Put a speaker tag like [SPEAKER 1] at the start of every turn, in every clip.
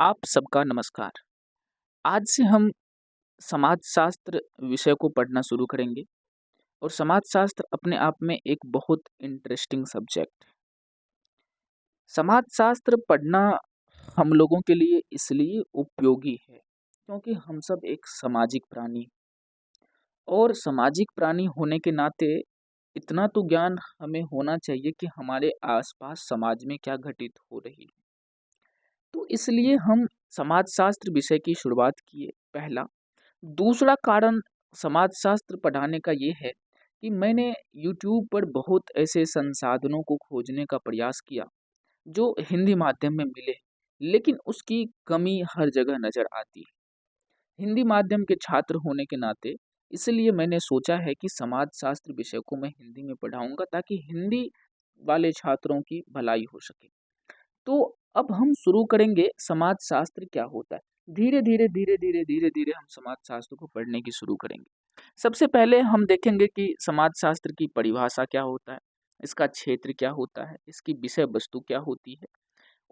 [SPEAKER 1] आप सबका नमस्कार। आज से हम समाजशास्त्र विषय को पढ़ना शुरू करेंगे और समाजशास्त्र अपने आप में एक बहुत इंटरेस्टिंग सब्जेक्ट है। समाजशास्त्र पढ़ना हम लोगों के लिए इसलिए उपयोगी है क्योंकि हम सब एक सामाजिक प्राणी और सामाजिक प्राणी होने के नाते इतना तो ज्ञान हमें होना चाहिए कि हमारे आसपास समाज में क्या घटित हो रही है। तो इसलिए हम समाजशास्त्र विषय की शुरुआत किए पहला। दूसरा कारण समाजशास्त्र पढ़ाने का ये है कि मैंने यूट्यूब पर बहुत ऐसे संसाधनों को खोजने का प्रयास किया जो हिंदी माध्यम में मिले, लेकिन उसकी कमी हर जगह नज़र आती है। हिंदी माध्यम के छात्र होने के नाते इसलिए मैंने सोचा है कि समाजशास्त्र विषय को मैं हिंदी में पढ़ाऊंगा ताकि हिंदी वाले छात्रों की भलाई हो सके। तो अब हम शुरू करेंगे समाजशास्त्र क्या होता है। धीरे धीरे हम समाजशास्त्र को पढ़ने की शुरू करेंगे। सबसे पहले हम देखेंगे कि समाजशास्त्र की परिभाषा क्या होता है, इसका क्षेत्र क्या होता है, इसकी विषय वस्तु क्या होती है।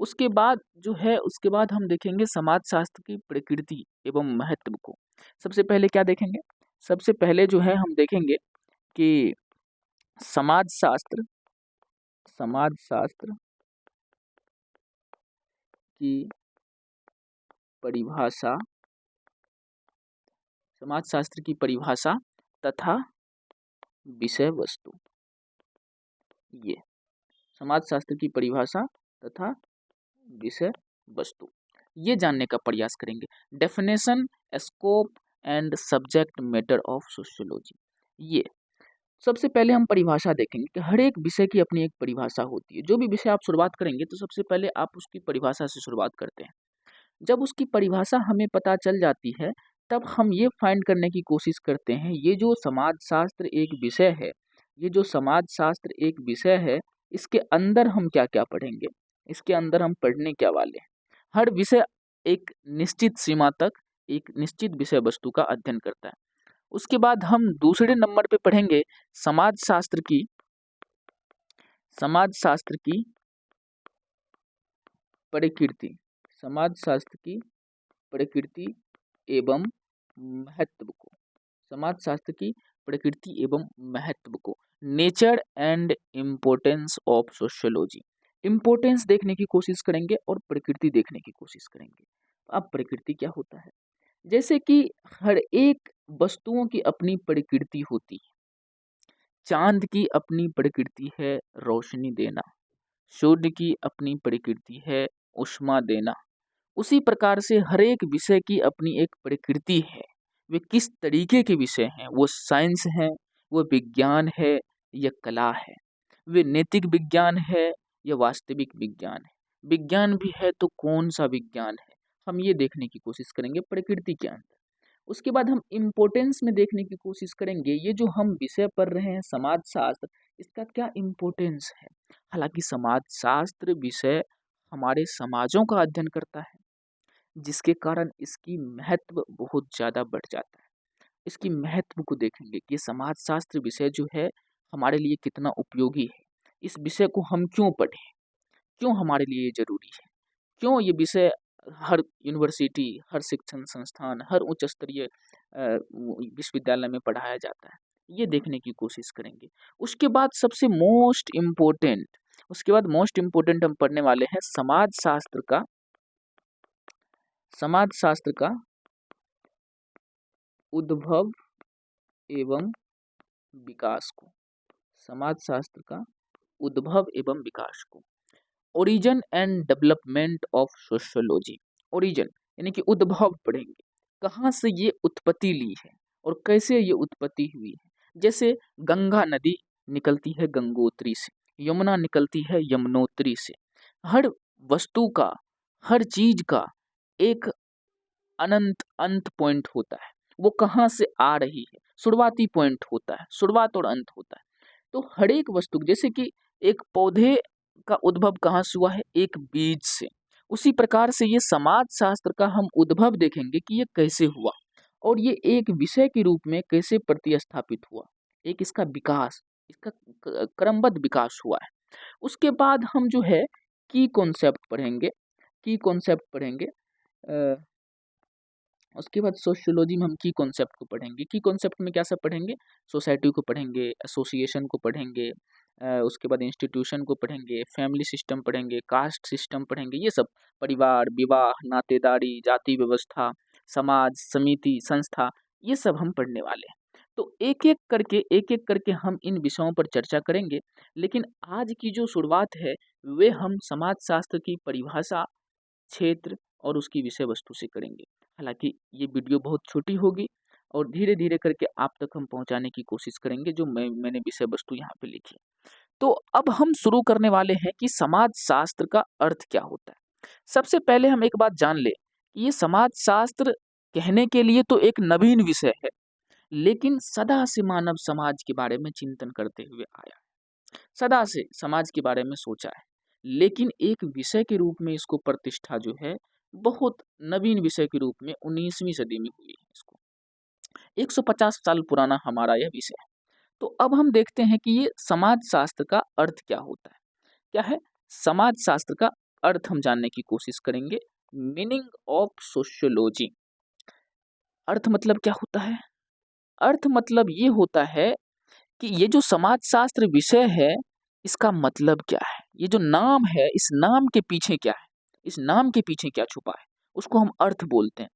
[SPEAKER 1] उसके बाद हम देखेंगे समाजशास्त्र की प्रकृति एवं महत्व को। सबसे पहले क्या देखेंगे? सबसे पहले जो है हम देखेंगे कि समाजशास्त्र समाजशास्त्र की परिभाषा समाजशास्त्र की परिभाषा तथा विषय वस्तु। ये समाजशास्त्र की परिभाषा तथा विषय वस्तु ये जानने का प्रयास करेंगे। Definition, scope and subject matter of sociology. ये सबसे पहले हम परिभाषा देखेंगे कि हर एक विषय की अपनी एक परिभाषा होती है। जो भी विषय आप शुरुआत करेंगे तो सबसे पहले आप उसकी परिभाषा से शुरुआत करते हैं। जब उसकी परिभाषा हमें पता चल जाती है तब हम ये फाइंड करने की कोशिश करते हैं ये जो समाजशास्त्र एक विषय है इसके अंदर हम क्या क्या पढ़ेंगे, इसके अंदर हम पढ़ने क्या वाले हैं। हर विषय एक निश्चित सीमा तक एक निश्चित विषय वस्तु का अध्ययन करता है। उसके बाद हम दूसरे नंबर पे पढ़ेंगे समाजशास्त्र की समाजशास्त्र की प्रकृति समाजशास्त्र की प्रकृति एवं महत्व को समाजशास्त्र की प्रकृति एवं महत्व को nature and importance of sociology. Importance देखने की कोशिश करेंगे और प्रकृति देखने की कोशिश करेंगे। अब प्रकृति क्या होता है? जैसे कि हर एक वस्तुओं की अपनी प्रकृति होती है। चांद की अपनी प्रकृति है रोशनी देना, सूर्य की अपनी प्रकृति है उष्मा देना। उसी प्रकार से हर एक विषय की अपनी एक प्रकृति है। वे किस तरीके के विषय हैं, वो साइंस है, वो विज्ञान है या कला है, वे नैतिक विज्ञान है या वास्तविक विज्ञान है। विज्ञान भी है तो कौन सा विज्ञान है, हम ये देखने की कोशिश करेंगे प्रकृति के अंदर। उसके बाद हम इम्पोर्टेंस में देखने की कोशिश करेंगे ये जो हम विषय पढ़ रहे हैं समाजशास्त्र, इसका क्या इम्पोर्टेंस है। हालांकि समाजशास्त्र विषय हमारे समाजों का अध्ययन करता है जिसके कारण इसकी महत्व बहुत ज़्यादा बढ़ जाता है। इसकी महत्व को देखेंगे कि समाजशास्त्र विषय जो है हमारे लिए कितना उपयोगी है। इस विषय को हम क्यों पढ़ें, क्यों हमारे लिए ये जरूरी है, क्यों ये विषय हर यूनिवर्सिटी, हर शिक्षण संस्थान, हर उच्च स्तरीय विश्वविद्यालय में पढ़ाया जाता है, ये देखने की कोशिश करेंगे। उसके बाद मोस्ट इम्पोर्टेंट हम पढ़ने वाले हैं समाजशास्त्र का उद्भव एवं विकास को समाजशास्त्र का उद्भव एवं विकास को origin and development of sociology. Origin यानी कि उद्भव पढ़ेंगे, कहाँ से ये उत्पत्ति ली है और कैसे ये उत्पत्ति हुई है। जैसे गंगा नदी निकलती है गंगोत्री से, यमुना निकलती है यमुनोत्री से। हर वस्तु का, हर चीज का एक अनंत अंत पॉइंट होता है, वो कहाँ से आ रही है, शुरुआती पॉइंट होता है, शुरुआत और अंत होता है। तो हर एक वस्तु, जैसे कि एक पौधे का उद्भव कहाँ से हुआ है, एक बीज से, उसी प्रकार से ये समाज शास्त्र का हम उद्भव देखेंगे कि ये कैसे हुआ और ये एक विषय के रूप में कैसे प्रतिस्थापित हुआ, एक इसका विकास, इसका क्रमबद्ध विकास हुआ है। उसके बाद हम जो है की कॉन्सेप्ट पढ़ेंगे। उसके बाद सोशियोलॉजी में हम की कॉन्सेप्ट को पढ़ेंगे। की कॉन्सेप्ट में क्या सब पढ़ेंगे? सोसाइटी को पढ़ेंगे, एसोसिएशन को पढ़ेंगे, उसके बाद इंस्टीट्यूशन को पढ़ेंगे, फैमिली सिस्टम पढ़ेंगे, कास्ट सिस्टम पढ़ेंगे, ये सब परिवार, विवाह, नातेदारी, जाति व्यवस्था, समाज, समिति, संस्था, ये सब हम पढ़ने वाले हैं। तो एक-एक करके हम इन विषयों पर चर्चा करेंगे। लेकिन आज की जो शुरुआत है, वे हम समाजशास्त्र की परिभाषा, क्षेत्र और उसकी विषय वस्तु से करेंगे। हालाँकि ये वीडियो बहुत छोटी होगी और धीरे-धीरे करके आप तक हम पहुँचाने की कोशिश करेंगे जो मैंने विषय वस्तु यहाँ पे लिखी है। तो अब हम शुरू करने वाले हैं कि समाजशास्त्र का अर्थ क्या होता है। सबसे पहले हम एक बात जान लें कि ये समाजशास्त्र कहने के लिए तो एक नवीन विषय है, लेकिन सदा से मानव समाज के बारे में चिंतन करते हुए आया है। सदा से समाज के बारे में सोचा है, लेकिन एक विषय के रूप में इसको प्रतिष्ठा जो है बहुत नवीन विषय के रूप में 19वीं सदी में हुई है। इसको 150 साल पुराना हमारा यह विषय है। तो अब हम देखते हैं कि ये समाजशास्त्र का अर्थ क्या होता है। क्या है समाजशास्त्र का अर्थ? हम जानने की कोशिश करेंगे। Meaning of sociology. अर्थ मतलब क्या होता है? अर्थ मतलब ये होता है कि ये जो समाजशास्त्र विषय है, इसका मतलब क्या है? ये जो नाम है, इस नाम के पीछे क्या है? इस नाम के पीछे क्या छुपा है? उसको हम अर्थ बोलते हैं।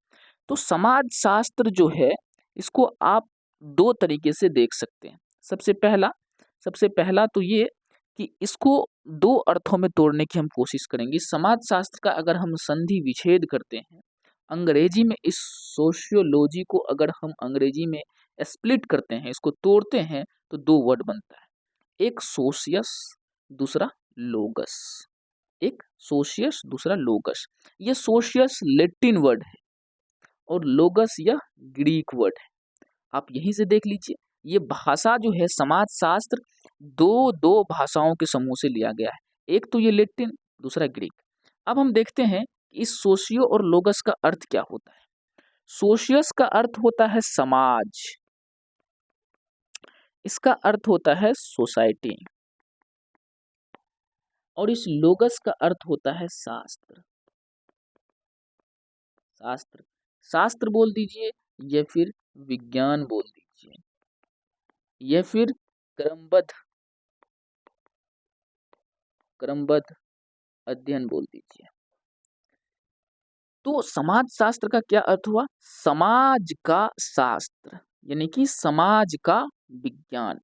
[SPEAKER 1] तो समाजशास्त्र जो है, इसको आप 2 तरीके से देख सकते हैं। सबसे पहला तो ये कि इसको 2 अर्थों में तोड़ने की हम कोशिश करेंगे। समाजशास्त्र का अगर हम संधि विच्छेद करते हैं, अंग्रेजी में इस सोशियोलॉजी को अगर हम अंग्रेजी में स्प्लिट करते हैं, इसको तोड़ते हैं, तो 2 वर्ड बनता है। एक सोशियस, दूसरा लोगस। एक सोशियस, दूसरा लोगस। ये सोशियस लैटिन वर्ड है और लोगस यह ग्रीक वर्ड है। आप यहीं से देख लीजिए, ये भाषा जो है समाजशास्त्र दो भाषाओं के समूह से लिया गया है। एक तो ये लैटिन, दूसरा ग्रीक। अब हम देखते हैं कि इस सोशियो और लोगस का अर्थ क्या होता है। सोशियस का अर्थ होता है समाज, इसका अर्थ होता है सोसाइटी, और इस लोगस का अर्थ होता है शास्त्र। शास्त्र शास्त्र बोल दीजिए या फिर विज्ञान बोल दीजिए या फिर क्रमबद्ध क्रमबद्ध अध्ययन बोल दीजिए। तो समाजशास्त्र का क्या अर्थ हुआ? समाज का शास्त्र, यानी कि समाज का विज्ञान।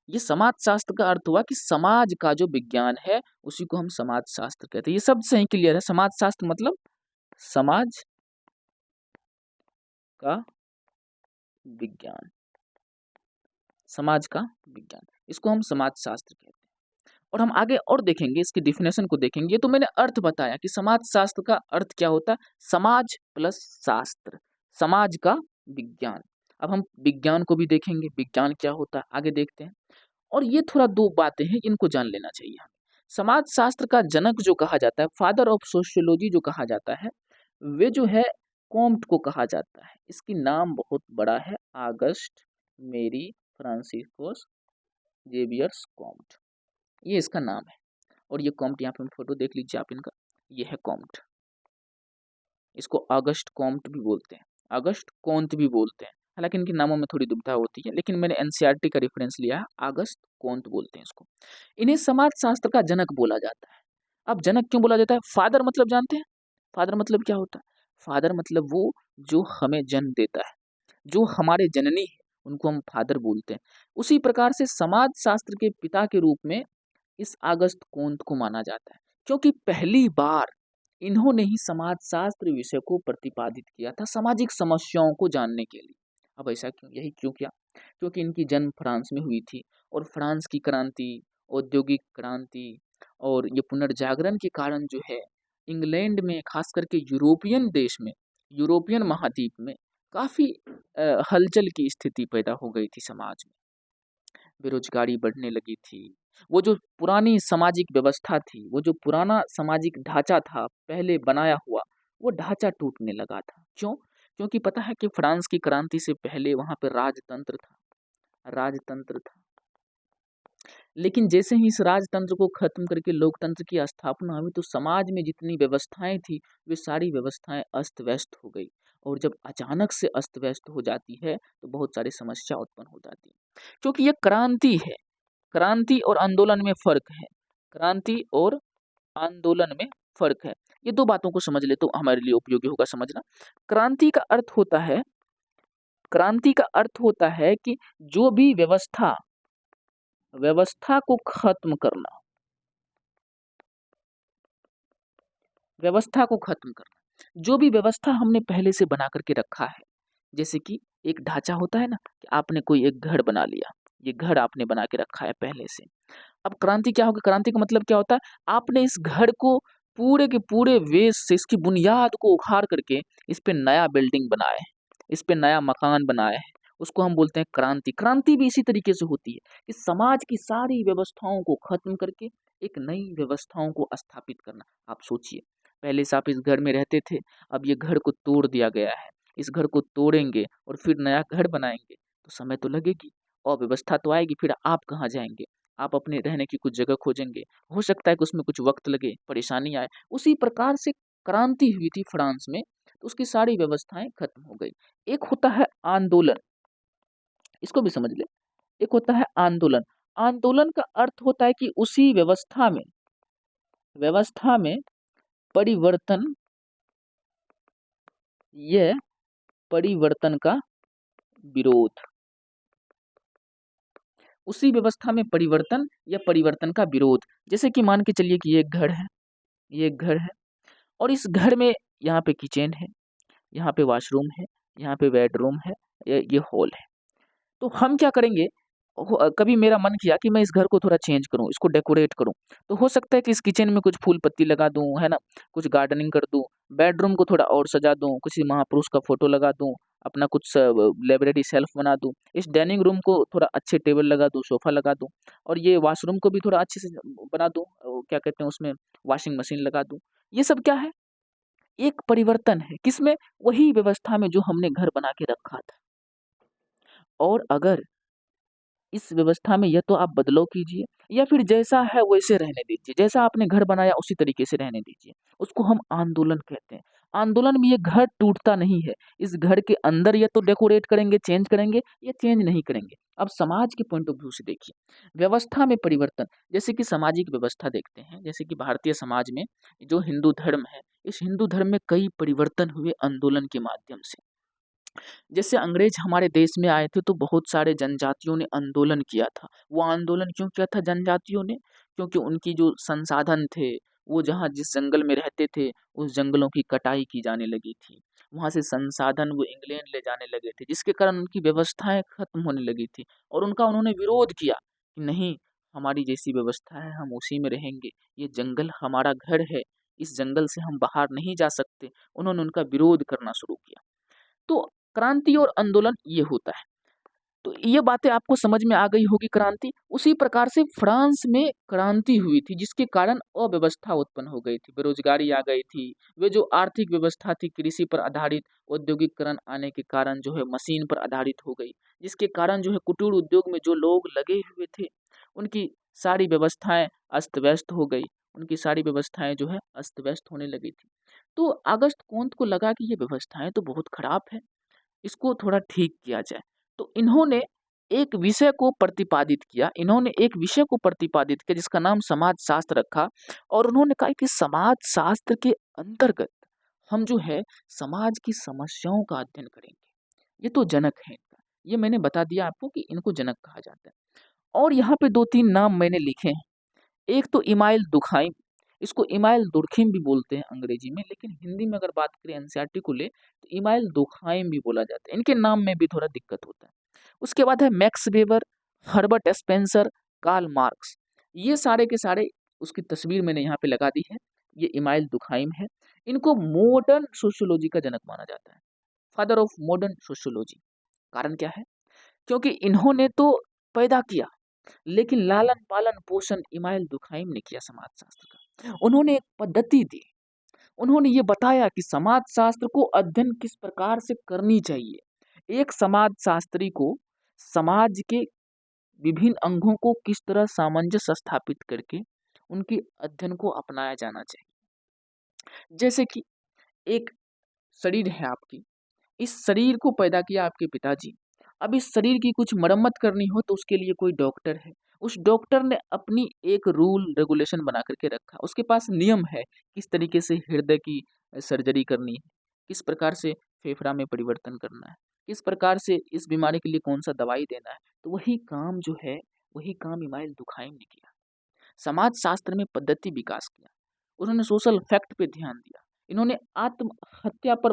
[SPEAKER 1] ये समाजशास्त्र का अर्थ हुआ कि समाज का जो विज्ञान है उसी को हम समाजशास्त्र कहते हैं। ये शब्द से ही क्लियर है। समाजशास्त्र मतलब समाज का विज्ञान, समाज का विज्ञान, इसको हम समाजशास्त्र कहते हैं। और हम आगे और देखेंगे, इसकी डिफिनेशन को देखेंगे। ये तो मैंने अर्थ बताया कि समाजशास्त्र का अर्थ क्या होता है, समाज प्लस शास्त्र, समाज का विज्ञान। अब हम विज्ञान को भी देखेंगे, विज्ञान क्या होता है आगे देखते हैं। और ये थोड़ा 2 बातें हैं, इनको जान लेना चाहिए हमें। समाजशास्त्र का जनक जो कहा जाता है, फादर ऑफ सोशियोलॉजी जो कहा जाता है, वे जो है कॉम्ट को कहा जाता है। इसकी नाम बहुत बड़ा है, ऑगस्ट मेरी फ्रांसिस्कोस जेवियर्स कॉम्ट, ये इसका नाम है। और ये कॉम्ट, यहाँ पे फोटो देख लीजिए आप इनका, ये है कॉम्ट। इसको अगस्ट कॉम्ट भी बोलते हैं, अगस्ट कॉन्ट भी बोलते हैं। हालांकि इनके नामों में थोड़ी दुविधा होती है, लेकिन मैंने एनसीईआरटी का रेफरेंस लिया है, अगस्त कॉन्ट बोलते हैं इसको। इन्हें समाजशास्त्र का जनक बोला जाता है। अब जनक क्यों बोला जाता है? फादर मतलब जानते हैं? फादर मतलब क्या होता है? फादर मतलब वो जो हमें जन्म देता है, जो हमारे जननी है, उनको हम फादर बोलते हैं। उसी प्रकार से समाजशास्त्र के पिता के रूप में इस अगस्त कोंत को माना जाता है, क्योंकि पहली बार इन्होंने ही समाजशास्त्र विषय को प्रतिपादित किया था सामाजिक समस्याओं को जानने के लिए। अब ऐसा क्यों? यही क्यों किया? क्योंकि इनकी जन्म फ्रांस में हुई थी और फ्रांस की क्रांति, औद्योगिक क्रांति और ये पुनर्जागरण के कारण जो है इंग्लैंड में, खास करके यूरोपियन देश में, यूरोपियन महाद्वीप में काफी हलचल की स्थिति पैदा हो गई थी समाज में। बेरोजगारी बढ़ने लगी थी। वो जो पुरानी सामाजिक व्यवस्था थी, वो जो पुराना सामाजिक ढांचा था पहले बनाया हुआ, वो ढांचा टूटने लगा था। क्यों? क्योंकि पता है कि फ्रांस की क्रांति से पहले वहाँ पे राजतंत्र था, राजतंत्र था। लेकिन जैसे ही इस राजतंत्र को खत्म करके लोकतंत्र की स्थापना हुई तो समाज में जितनी व्यवस्थाएं थी वे सारी व्यवस्थाएं अस्त व्यस्त हो गई। और जब अचानक से अस्त व्यस्त हो जाती है तो बहुत सारी समस्या उत्पन्न हो जाती है, क्योंकि ये क्रांति है। क्रांति और आंदोलन में फर्क है। क्रांति और आंदोलन में फर्क है। ये दो बातों को समझ ले तो हमारे लिए उपयोगी होगा समझना। क्रांति का अर्थ होता है, क्रांति का अर्थ होता है कि जो भी व्यवस्था व्यवस्था को खत्म करना, व्यवस्था को खत्म करना। जो भी व्यवस्था हमने पहले से बना करके रखा है, जैसे कि एक ढांचा होता है ना कि आपने कोई एक घर बना लिया, ये घर आपने बना के रखा है पहले से। अब क्रांति क्या होगी? क्रांति का मतलब क्या होता है? आपने इस घर को पूरे के पूरे वेस से इसकी बुनियाद को उखाड़ करके इस पे नया बिल्डिंग बनाए है, इस पे नया मकान बनाए है, उसको हम बोलते हैं क्रांति। क्रांति भी इसी तरीके से होती है कि समाज की सारी व्यवस्थाओं को खत्म करके एक नई व्यवस्थाओं को स्थापित करना। आप सोचिए, पहले से आप इस घर में रहते थे, अब ये घर को तोड़ दिया गया है, इस घर को तोड़ेंगे और फिर नया घर बनाएंगे तो समय तो लगेगी और व्यवस्था तो आएगी, फिर आप कहाँ जाएंगे? आप अपने रहने की कुछ जगह खोजेंगे, हो सकता है कि उसमें कुछ वक्त लगे, परेशानी आए। उसी प्रकार से क्रांति हुई थी फ्रांस में, तो उसकी सारी व्यवस्थाएं खत्म हो गई। एक होता है आंदोलन, इसको भी समझ ले। एक होता है आंदोलन। आंदोलन का अर्थ होता है कि उसी व्यवस्था में परिवर्तन, यह परिवर्तन का विरोध। उसी व्यवस्था में परिवर्तन या परिवर्तन का विरोध। जैसे कि मान के चलिए कि ये एक घर है, ये एक घर है और इस घर में यहाँ पे किचन है, यहाँ पे वॉशरूम है, यहाँ पे बेडरूम है, ये हॉल है। तो हम क्या करेंगे, कभी मेरा मन किया कि मैं इस घर को थोड़ा चेंज करूँ, इसको डेकोरेट करूँ, तो हो सकता है कि इस किचन में कुछ फूल पत्ती लगा दूँ, है ना, कुछ गार्डनिंग कर दूँ, बेडरूम को थोड़ा और सजा दूँ, किसी महापुरुष का फोटो लगा दूँ, अपना कुछ लाइब्रेरी शेल्फ बना दूँ, इस डाइनिंग रूम को थोड़ा अच्छे टेबल लगा दूँ, सोफा लगा दूँ, और ये वॉशरूम को भी थोड़ा अच्छे से बना दूँ, क्या कहते हैं उसमें वॉशिंग मशीन लगा दूँ। ये सब क्या है? एक परिवर्तन है। किसमें? वही व्यवस्था में जो हमने घर बना के रखा था। और अगर इस व्यवस्था में या तो आप बदलाव कीजिए या फिर जैसा है वैसे रहने दीजिए, जैसा आपने घर बनाया उसी तरीके से रहने दीजिए, उसको हम आंदोलन कहते हैं। आंदोलन में ये घर टूटता नहीं है, इस घर के अंदर या तो डेकोरेट करेंगे, चेंज करेंगे या चेंज नहीं करेंगे। अब समाज के पॉइंट ऑफ व्यू से देखिए, व्यवस्था में परिवर्तन, जैसे कि सामाजिक व्यवस्था देखते हैं, जैसे कि भारतीय समाज में जो हिंदू धर्म है, इस हिंदू धर्म में कई परिवर्तन हुए आंदोलन के माध्यम से। जैसे अंग्रेज हमारे देश में आए थे तो बहुत सारे जनजातियों ने आंदोलन किया था। वो आंदोलन क्यों किया था जनजातियों ने? क्योंकि उनकी जो संसाधन थे, वो जहाँ जिस जंगल में रहते थे, उस जंगलों की कटाई की जाने लगी थी। वहाँ से संसाधन वो इंग्लैंड ले जाने लगे थे, जिसके कारण उनकी व्यवस्थाएं खत्म होने लगी थी और उनका उन्होंने विरोध किया कि नहीं, हमारी जैसी व्यवस्था है, हम उसी में रहेंगे। ये जंगल हमारा घर है, इस जंगल से हम बाहर नहीं जा सकते। उन्होंने उनका विरोध करना शुरू किया। तो क्रांति और आंदोलन ये होता है। तो ये बातें आपको समझ में आ गई होगी क्रांति। उसी प्रकार से फ्रांस में क्रांति हुई थी जिसके कारण अव्यवस्था उत्पन्न हो गई थी, बेरोजगारी आ गई थी। वे जो आर्थिक व्यवस्था थी कृषि पर आधारित, औद्योगिकरण आने के कारण जो है मशीन पर आधारित हो गई, जिसके कारण जो है कुटीर उद्योग में जो लोग लगे हुए थे उनकी सारी व्यवस्थाएं अस्त व्यस्त हो गई, उनकी सारी व्यवस्थाएं जो है अस्त व्यस्त होने लगी थी। तो अगस्त क्रांति को लगा कि ये व्यवस्थाएं तो बहुत खराब है, इसको थोड़ा ठीक किया जाए। तो इन्होंने एक विषय को प्रतिपादित किया, इन्होंने एक विषय को प्रतिपादित किया जिसका नाम समाजशास्त्र रखा और उन्होंने कहा कि समाजशास्त्र के अंतर्गत हम जो है समाज की समस्याओं का अध्ययन करेंगे। ये तो जनक है इनका, ये मैंने बता दिया आपको कि इनको जनक कहा जाता है। और यहाँ पे 2-3 नाम मैंने लिखे हैं। एक तो इमाइल दुर्खइम, इसको इमाइल दुर्खिम भी बोलते हैं अंग्रेजी में, लेकिन हिंदी में अगर बात करें एनसीईआरटी को ले तो इमाइल दुर्खइम भी बोला जाता है। इनके नाम में भी थोड़ा दिक्कत होता है। उसके बाद है Max Weber, Herbert Spencer, Karl Marx. ये सारे के सारे, उसकी तस्वीर मैंने यहाँ पे लगा दी है, ये इमाइल दुर्खइम है। इनको मॉडर्न सोशियोलॉजी का जनक माना जाता है, फादर ऑफ मॉडर्न सोशियोलॉजी। कारण क्या है? क्योंकि इन्होंने तो पैदा किया, लेकिन लालन पालन पोषण इमाइल दुर्खइम ने किया समाजशास्त्र का। उन्होंने एक पद्धति दी, उन्होंने ये बताया कि समाजशास्त्र को अध्ययन किस प्रकार से करनी चाहिए। एक समाजशास्त्री को समाज के विभिन्न अंगों को किस तरह सामंजस्य स्थापित करके उनके अध्ययन को अपनाया जाना चाहिए। जैसे कि एक शरीर है आपकी, इस शरीर को पैदा किया आपके पिताजी। अब इस शरीर की कुछ मरम्मत करनी हो तो उसके लिए कोई डॉक्टर है। उस डॉक्टर ने अपनी एक रूल रेगुलेशन बना करके रखा। उसके पास नियम है किस तरीके से हृदय की सर्जरी करनी है, किस प्रकार से फेफड़ा में परिवर्तन करना है, किस प्रकार से इस बीमारी के लिए कौन सा दवाई देना है। तो वही काम जो है, वही काम इमाइल दुखाइम ने किया। समाज शास्त्र में पद्धति विकास किया। उन्होंने सोशल फैक्ट पे ध्यान दिया। इन्होंने आत्महत्या पर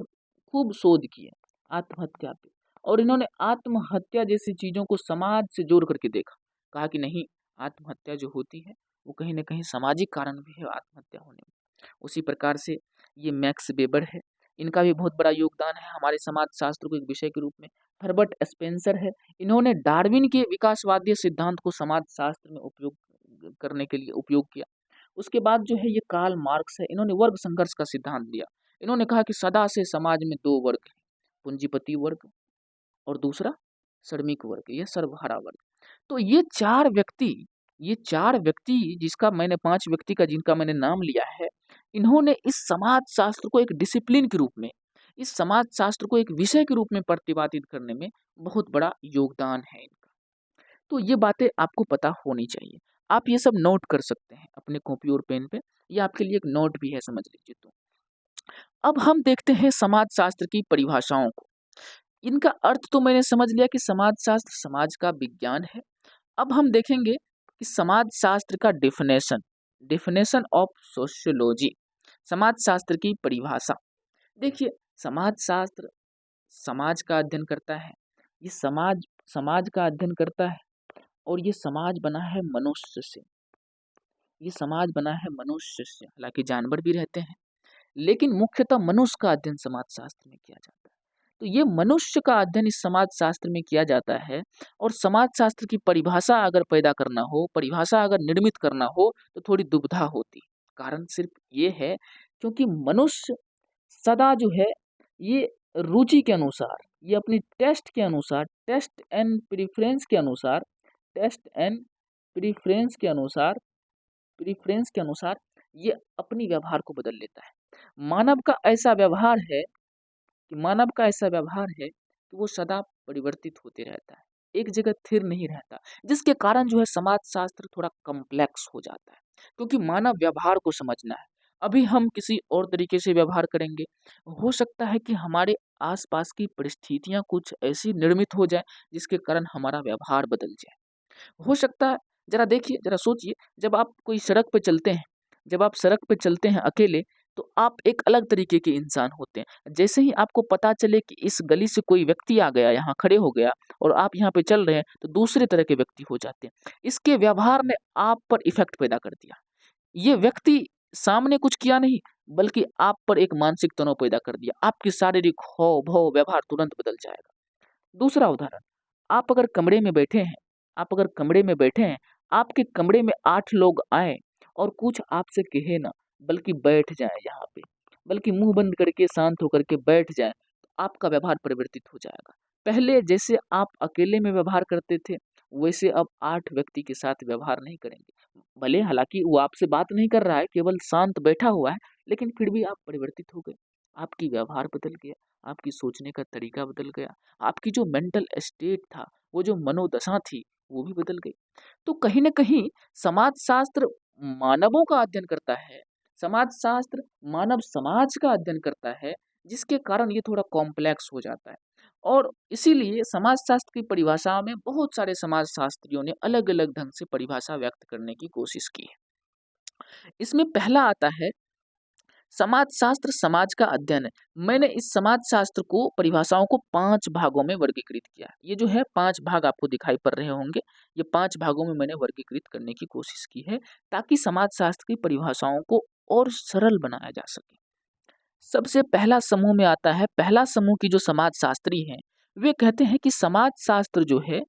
[SPEAKER 1] खूब शोध किए, आत्महत्या पे। और इन्होंने आत्महत्या जैसी चीज़ों को समाज से जोड़ करके देखा। कहा कि नहीं, आत्महत्या जो होती है वो कहीं न कहीं सामाजिक कारण भी है आत्महत्या होने में। उसी प्रकार से ये मैक्स वेबर है, इनका भी बहुत बड़ा योगदान है हमारे समाज शास्त्र को एक विषय के रूप में। हर्बर्ट स्पेंसर है, इन्होंने डार्विन के विकासवादी सिद्धांत को समाज शास्त्र में उपयोग करने के लिए उपयोग किया। उसके बाद जो है ये कार्ल मार्क्स है, इन्होंने वर्ग संघर्ष का सिद्धांत दिया। इन्होंने कहा कि सदा से समाज में दो वर्ग हैं, पूंजीपति वर्ग और दूसरा श्रमिक वर्ग, यह सर्वहारा वर्ग। तो ये चार व्यक्ति जिसका मैंने 5 व्यक्ति का जिनका मैंने नाम लिया है, इन्होंने इस समाज शास्त्र को एक डिसिप्लिन के रूप में, इस समाज शास्त्र को एक विषय के रूप में प्रतिपादित करने में बहुत बड़ा योगदान है इनका। तो ये बातें आपको पता होनी चाहिए। आप ये सब नोट कर सकते हैं अपने कॉपी और पेन पे, ये आपके लिए एक नोट भी है, समझ लीजिए। तो अब हम देखते हैं समाज शास्त्र की परिभाषाओं को। इनका अर्थ तो मैंने समझ लिया कि समाज शास्त्र समाज का विज्ञान है। अब हम देखेंगे कि समाज शास्त्र का डेफिनेशन ऑफ सोशियोलॉजी, समाज शास्त्र की परिभाषा। देखिए, समाज शास्त्र समाज का अध्ययन करता है। ये समाज समाज का अध्ययन करता है और ये समाज बना है मनुष्य से। ये समाज बना है मनुष्य से, हालांकि जानवर भी रहते हैं, लेकिन मुख्यतः मनुष्य का अध्ययन समाज शास्त्र में किया जाता है। तो ये मनुष्य का अध्ययन इस समाज शास्त्र में किया जाता है। और समाज शास्त्र की परिभाषा अगर पैदा करना हो, परिभाषा अगर निर्मित करना हो, तो थोड़ी दुविधा होती। कारण सिर्फ ये है क्योंकि मनुष्य सदा जो है, ये रुचि के अनुसार, ये अपनी टेस्ट एंड प्रिफरेंस के अनुसार ये अपनी व्यवहार को बदल लेता है। मानव का ऐसा व्यवहार है कि वो सदा परिवर्तित होते रहता है, एक जगह स्थिर नहीं रहता, जिसके कारण जो है समाज शास्त्र थोड़ा कॉम्प्लेक्स हो जाता है। क्योंकि मानव व्यवहार को समझना है, अभी हम किसी और तरीके से व्यवहार करेंगे, हो सकता है कि हमारे आसपास की परिस्थितियां कुछ ऐसी निर्मित हो जाए जिसके कारण हमारा व्यवहार बदल जाए। हो सकता है, जरा देखिए, जरा सोचिए, जब आप सड़क पे चलते हैं अकेले, तो आप एक अलग तरीके के इंसान होते हैं। जैसे ही आपको पता चले कि इस गली से कोई व्यक्ति आ गया, यहाँ खड़े हो गया और आप यहाँ पे चल रहे हैं, तो दूसरे तरह के व्यक्ति हो जाते हैं। इसके व्यवहार ने आप पर इफेक्ट पैदा कर दिया। ये व्यक्ति सामने कुछ किया नहीं, बल्कि आप पर एक मानसिक तनाव पैदा कर दिया। आपकी शारीरिक हाव भाव व्यवहार तुरंत बदल जाएगा। दूसरा उदाहरण, आप अगर कमरे में बैठे हैं आप अगर कमरे में बैठे हैं, आपके कमरे में 8 लोग आए और कुछ आपसे कहे ना, बल्कि बैठ जाएँ यहाँ पे, बल्कि मुँह बंद करके शांत होकर के बैठ जाएँ, तो आपका व्यवहार परिवर्तित हो जाएगा। पहले जैसे आप अकेले में व्यवहार करते थे, वैसे अब 8 व्यक्ति के साथ व्यवहार नहीं करेंगे। भले हालाँकि वो आपसे बात नहीं कर रहा है, केवल शांत बैठा हुआ है, लेकिन फिर भी आप परिवर्तित हो गए। आपकी व्यवहार बदल गया, आपकी सोचने का तरीका बदल गया, आपकी जो मेंटल स्टेट था, वो जो मनोदशा थी, वो भी बदल गई। तो कहीं न कहीं समाजशास्त्र मानवों का अध्ययन करता है, समाजशास्त्र मानव समाज का अध्ययन करता है, जिसके कारण ये थोड़ा कॉम्प्लेक्स हो जाता है। और इसीलिए समाजशास्त्र की परिभाषा में बहुत सारे समाजशास्त्रियों ने अलग-अलग ढंग से परिभाषा व्यक्त करने की कोशिश की है। इसमें पहला आता है समाजशास्त्र समाज का अध्ययन है। मैंने इस समाजशास्त्र को परिभाषाओं को 5 भागों में वर्गीकृत किया। ये जो है 5 भाग आपको दिखाई पड़ रहे होंगे। ये 5 भागों में मैंने वर्गीकृत करने की कोशिश की है, ताकि समाजशास्त्र की परिभाषाओं को और सरल बनाया जा सके। सबसे पहला समूह में आता है, पहला समूह की जो समाजशास्त्री हैं, वे कहते हैं कि समाजशास्त्र जो है,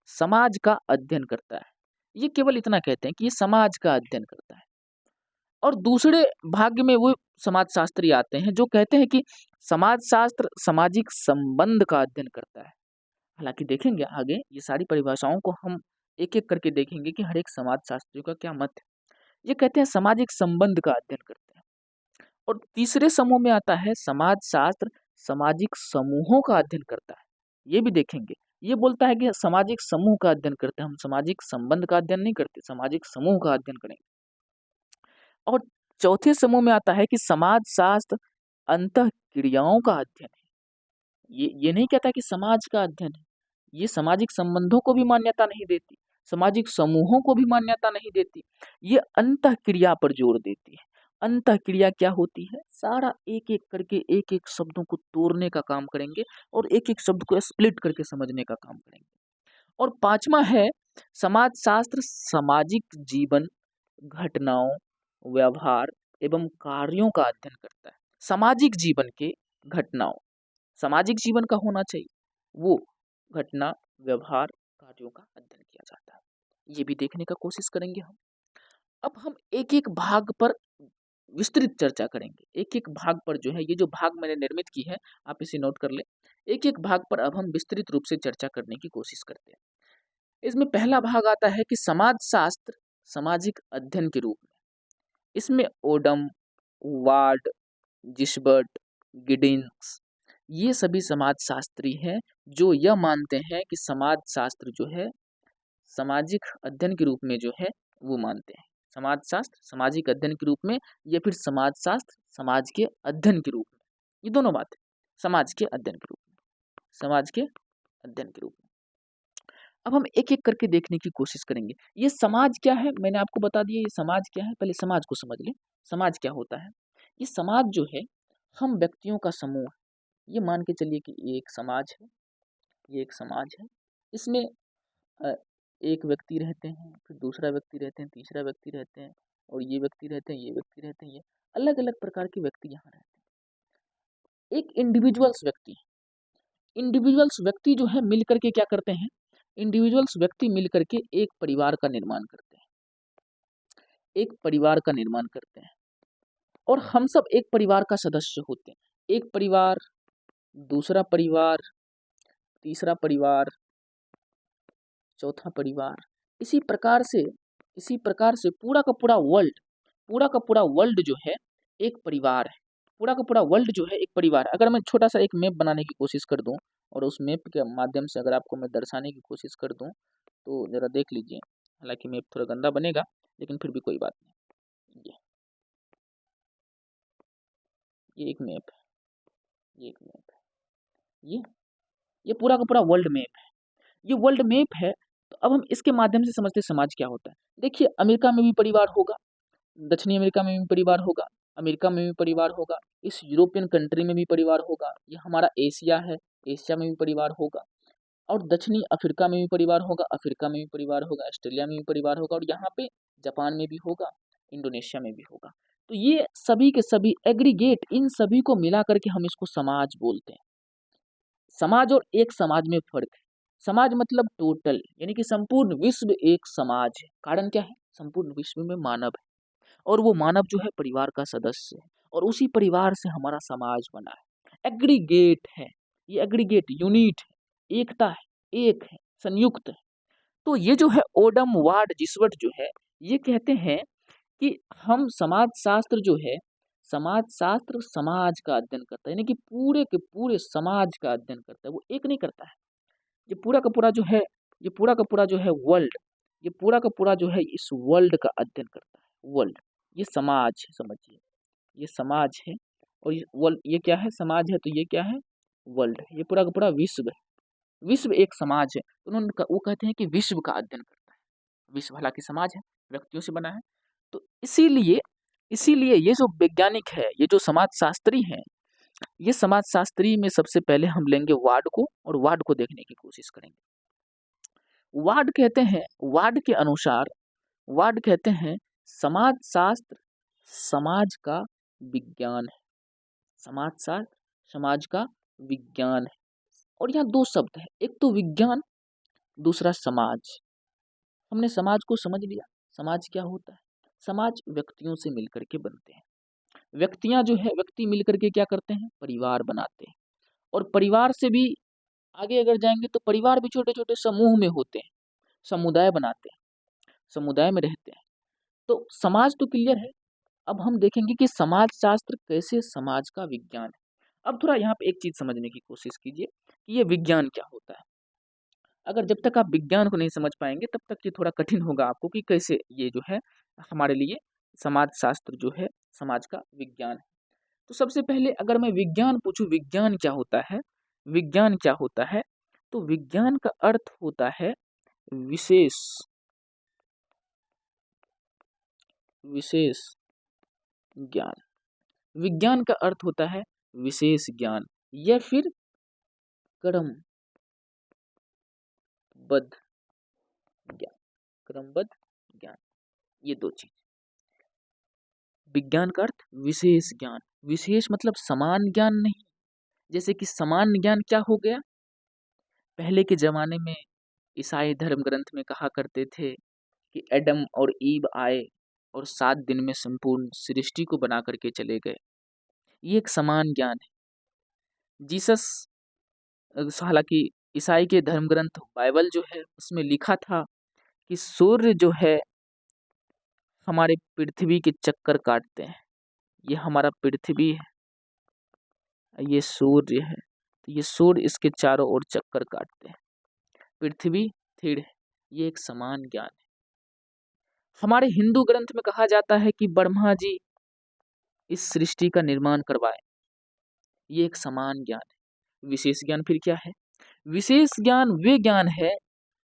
[SPEAKER 1] समाज का अध्ययन करता है। ये केवल इतना कहते हैं कि ये समाज का अध्ययन करता है। और दूसरे भाग में वो समाजशास्त्री आते हैं जो कहते हैं कि समाजशास्त्र सामाजिक संबंध का अध्ययन करता है। हालांकि देखेंगे आगे ये सारी परिभाषाओं को हम एक एक करके देखेंगे कि हर एक समाजशास्त्रियों का क्या मत है। ये कहते हैं सामाजिक संबंध का अध्ययन करते हैं। और तीसरे समूह में आता है समाजशास्त्र सामाजिक समूहों का अध्ययन करता है। ये भी देखेंगे, ये बोलता है कि सामाजिक समूह का अध्ययन करते हैं, हम सामाजिक संबंध का अध्ययन नहीं करते, सामाजिक समूह का अध्ययन करेंगे। और चौथे समूह में आता है कि समाजशास्त्र अंतः क्रियाओं का अध्ययन है। ये नहीं कहता कि समाज का अध्ययन है, ये सामाजिक संबंधों को भी मान्यता नहीं देती, सामाजिक समूहों को भी मान्यता नहीं देती, ये अंतः क्रिया पर जोर देती है। अंतः क्रिया क्या होती है? सारा एक एक करके एक एक शब्दों को तोड़ने का काम करेंगे और एक एक शब्द को स्प्लिट करके समझने का काम करेंगे। और पांचवा है समाजशास्त्र सामाजिक जीवन, घटनाओं, व्यवहार एवं कार्यों का अध्ययन करता है। सामाजिक जीवन के घटनाओं, सामाजिक जीवन का होना चाहिए वो घटना, व्यवहार, कार्यों का अध्ययन किया जाता है। ये भी देखने का कोशिश करेंगे हम। अब हम एक एक भाग पर विस्तृत चर्चा करेंगे। एक एक भाग पर जो है, ये जो भाग मैंने निर्मित की है आप इसे नोट कर ले। एक एक भाग पर अब हम विस्तृत रूप से चर्चा करने की कोशिश करते हैं। इसमें पहला भाग आता है कि समाजशास्त्र सामाजिक अध्ययन के रूप में। इसमें ओडम, वार्ड, जिशबर्ट, गिडिंग्स ये सभी समाजशास्त्री हैं जो यह मानते हैं कि समाजशास्त्र जो है सामाजिक अध्ययन के रूप में जो है वो मानते हैं। समाजशास्त्र सामाजिक अध्ययन के रूप में या फिर समाजशास्त्र समाज के अध्ययन के रूप में, ये दोनों बातें। समाज के अध्ययन के रूप में, समाज के अध्ययन के रूप में। अब हम एक एक करके देखने की कोशिश करेंगे। ये समाज क्या है मैंने आपको बता दिया, ये समाज क्या है, पहले समाज को समझ लें। समाज क्या होता है? ये समाज जो है हम व्यक्तियों का समूह है। ये मान के चलिए कि ये एक समाज है, ये एक समाज है। इसमें एक व्यक्ति रहते हैं, फिर दूसरा व्यक्ति रहते हैं, तीसरा व्यक्ति रहते हैं, और ये व्यक्ति रहते हैं, ये व्यक्ति रहते हैं, ये अलग अलग प्रकार के व्यक्ति यहाँ रहते हैं। एक इंडिविजुअल्स व्यक्ति, इंडिविजुअल्स व्यक्ति जो है मिल करके क्या करते हैं? इंडिविजुअल्स व्यक्ति मिल करके एक परिवार का निर्माण करते हैं, एक परिवार का निर्माण करते हैं। और हम सब एक परिवार का सदस्य होते हैं। एक परिवार, दूसरा परिवार, तीसरा परिवार, चौथा परिवार, इसी प्रकार से पूरा का पूरा वर्ल्ड जो है एक परिवार है। पूरा का पूरा वर्ल्ड जो है एक परिवार है। अगर मैं छोटा सा एक मैप बनाने की कोशिश कर दूं और उस मैप के माध्यम से अगर आपको मैं दर्शाने की कोशिश कर दूं तो जरा देख लीजिए। हालांकि मैप थोड़ा गंदा बनेगा लेकिन फिर भी कोई बात नहीं। ये एक मैप है, ये एक मैप है, ये पूरा का पूरा वर्ल्ड मैप है। ये वर्ल्ड मैप है। तो अब हम इसके माध्यम से समझते हैं समाज क्या होता है। देखिए, अमेरिका में भी परिवार होगा, दक्षिणी अमेरिका में भी परिवार होगा, अमेरिका में भी परिवार होगा, इस यूरोपियन कंट्री में भी परिवार होगा, ये हमारा एशिया है, एशिया में भी परिवार होगा, और दक्षिणी अफ्रीका में भी परिवार होगा, अफ्रीका में भी परिवार होगा, ऑस्ट्रेलिया में भी परिवार होगा, और यहाँ पे जापान में भी होगा, इंडोनेशिया में भी होगा। तो ये सभी के सभी एग्रीगेट, इन सभी को मिला करके हम इसको समाज बोलते हैं। समाज और एक समाज में फर्क है। समाज मतलब टोटल, यानी कि संपूर्ण विश्व एक समाज है। कारण क्या है? संपूर्ण विश्व में मानव है और वो मानव जो है परिवार का सदस्य है और उसी परिवार से हमारा समाज बना है। एग्रीगेट है, ये एग्रीगेट यूनिट है, एकता है, एक है, संयुक्त है। तो ये जो है ओडम, वार्ड, जिसवर्ट जो है ये कहते हैं कि हम समाजशास्त्र जो है, समाजशास्त्र समाज का अध्ययन करता है, यानी कि पूरे के पूरे समाज का अध्ययन करता है, वो एक नहीं करता है। ये पूरा का पूरा जो है, ये पूरा का पूरा जो है वर्ल्ड, ये पूरा का पूरा जो है इस वर्ल्ड का अध्ययन करता है। वर्ल्ड, ये समाज है, समझिए ये समाज है और ये वर्ल्ड, ये क्या है? समाज है, तो ये क्या है? वर्ल्ड है। ये पूरा का पूरा विश्व है, विश्व एक समाज है। तो वो कहते हैं कि विश्व का अध्ययन करता है। विश्व हालांकि समाज है, व्यक्तियों से बना है। तो इसीलिए इसीलिए ये जो वैज्ञानिक है, ये जो समाजशास्त्री हैं, ये समाजशास्त्री में सबसे पहले हम लेंगे वार्ड को और वार्ड को देखने की कोशिश करेंगे। वार्ड कहते हैं, वार्ड के अनुसार वार्ड कहते हैं समाजशास्त्र समाज का विज्ञान है। समाजशास्त्र समाज का विज्ञान है। और यहाँ दो शब्द है, एक तो विज्ञान, दूसरा समाज। हमने समाज को समझ लिया। समाज क्या होता है? समाज व्यक्तियों से मिलकर के बनते हैं। व्यक्तियां जो है, व्यक्ति मिलकर के क्या करते हैं? परिवार बनाते हैं। और परिवार से भी आगे अगर जाएंगे तो परिवार भी छोटे छोटे समूह में होते हैं। समुदाय बनाते हैं, समुदाय में रहते हैं। तो समाज तो क्लियर है। अब हम देखेंगे कि समाजशास्त्र कैसे समाज का विज्ञान है। अब थोड़ा यहाँ पे एक चीज़ समझने की कोशिश कीजिए कि ये विज्ञान क्या होता है। अगर जब तक आप विज्ञान को नहीं समझ पाएँगे तब तक ये थोड़ा कठिन होगा आपको कि कैसे ये जो है हमारे लिए समाजशास्त्र जो है समाज का विज्ञान है। तो सबसे पहले अगर मैं विज्ञान पूछूँ विज्ञान क्या होता है? विज्ञान क्या होता है? तो विज्ञान का अर्थ होता है विशेष विशेष ज्ञान। विज्ञान का अर्थ होता है विशेष ज्ञान या फिर क्रमबद्ध ज्ञान, क्रमबद्ध ज्ञान, ये दो चीज। विज्ञान का अर्थ विशेष ज्ञान, विशेष मतलब समान ज्ञान नहीं। जैसे कि समान ज्ञान क्या हो गया, पहले के जमाने में ईसाई धर्म ग्रंथ में कहा करते थे कि एडम और ईव आए और 7 दिन में संपूर्ण सृष्टि को बना करके चले गए। ये एक समान ज्ञान है। जीसस हालांकि ईसाई के धर्म ग्रंथ बाइबल जो है उसमें लिखा था कि सूर्य जो है हमारे पृथ्वी के चक्कर काटते हैं। ये हमारा पृथ्वी है, ये सूर्य है, तो ये सूर्य इसके चारों ओर चक्कर काटते हैं, पृथ्वी स्थिर है। ये एक समान ज्ञान है। हमारे हिंदू ग्रंथ में कहा जाता है कि ब्रह्मा जी इस सृष्टि का निर्माण करवाए। ये एक समान ज्ञान है। विशेष ज्ञान फिर क्या है? विशेष ज्ञान वे ज्ञान है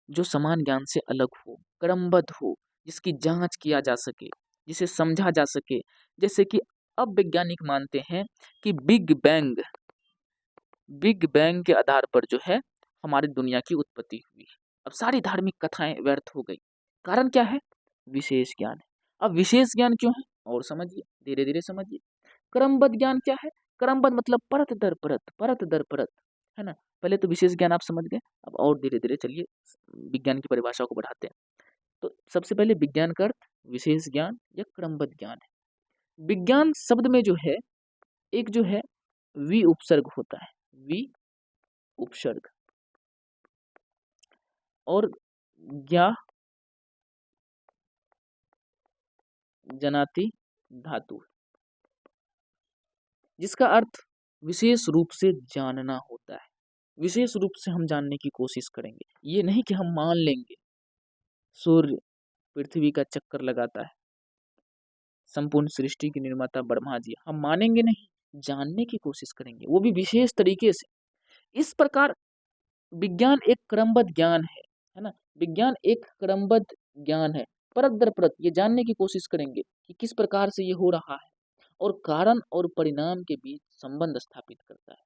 [SPEAKER 1] जो समान ज्ञान से अलग हो, क्रमबद्ध हो, जिसकी जांच किया जा सके, जिसे समझा जा सके। जैसे कि अब वैज्ञानिक मानते हैं कि बिग बैंग के आधार पर जो है हमारी दुनिया की उत्पत्ति हुई। अब सारी धार्मिक कथाएं व्यर्थ हो गई। कारण क्या है? विशेष ज्ञान है। अब विशेष ज्ञान क्यों है और समझिए, धीरे धीरे समझिए। क्रमबद्ध ज्ञान क्या है? क्रमबद्ध मतलब परत दर परत, है ना। पहले तो विशेष ज्ञान आप समझ गए, अब और धीरे धीरे चलिए विज्ञान की परिभाषा को बढ़ाते हैं। तो सबसे पहले विज्ञान का अर्थ विशेष ज्ञान या क्रमबद्ध ज्ञान है। विज्ञान शब्द में जो है एक जो है वि उपसर्ग होता है, वि उपसर्ग, और ज्ञा जनाति धातु, जिसका अर्थ विशेष रूप से जानना होता है। विशेष रूप से हम जानने की कोशिश करेंगे, ये नहीं कि हम मान लेंगे सूर्य पृथ्वी का चक्कर लगाता है, संपूर्ण सृष्टि के निर्माता ब्रह्मा जी, हम मानेंगे नहीं, जानने की कोशिश करेंगे, वो भी विशेष तरीके से। इस प्रकार विज्ञान एक क्रमबद्ध ज्ञान है ना। विज्ञान एक क्रमबद्ध ज्ञान है, परत दर परत ये जानने की कोशिश करेंगे कि किस प्रकार से ये हो रहा है और कारण और परिणाम के बीच संबंध स्थापित करता है,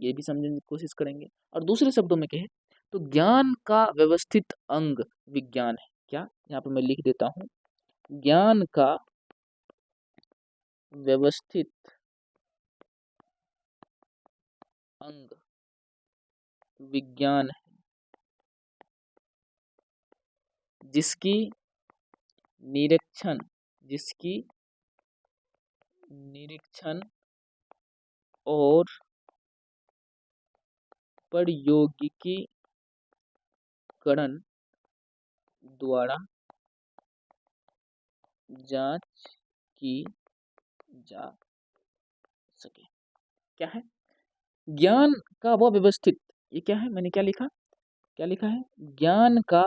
[SPEAKER 1] ये भी समझने की कोशिश करेंगे। और दूसरे शब्दों में कहें तो ज्ञान का व्यवस्थित अंग विज्ञान है। क्या, यहाँ पे मैं लिख देता हूँ, ज्ञान का व्यवस्थित अंग विज्ञान है, जिसकी निरीक्षण और प्रयोगिकीकरण द्वारा जांच की जा सके। क्या है? ज्ञान का वह व्यवस्थित, ये क्या है, मैंने क्या लिखा है, ज्ञान का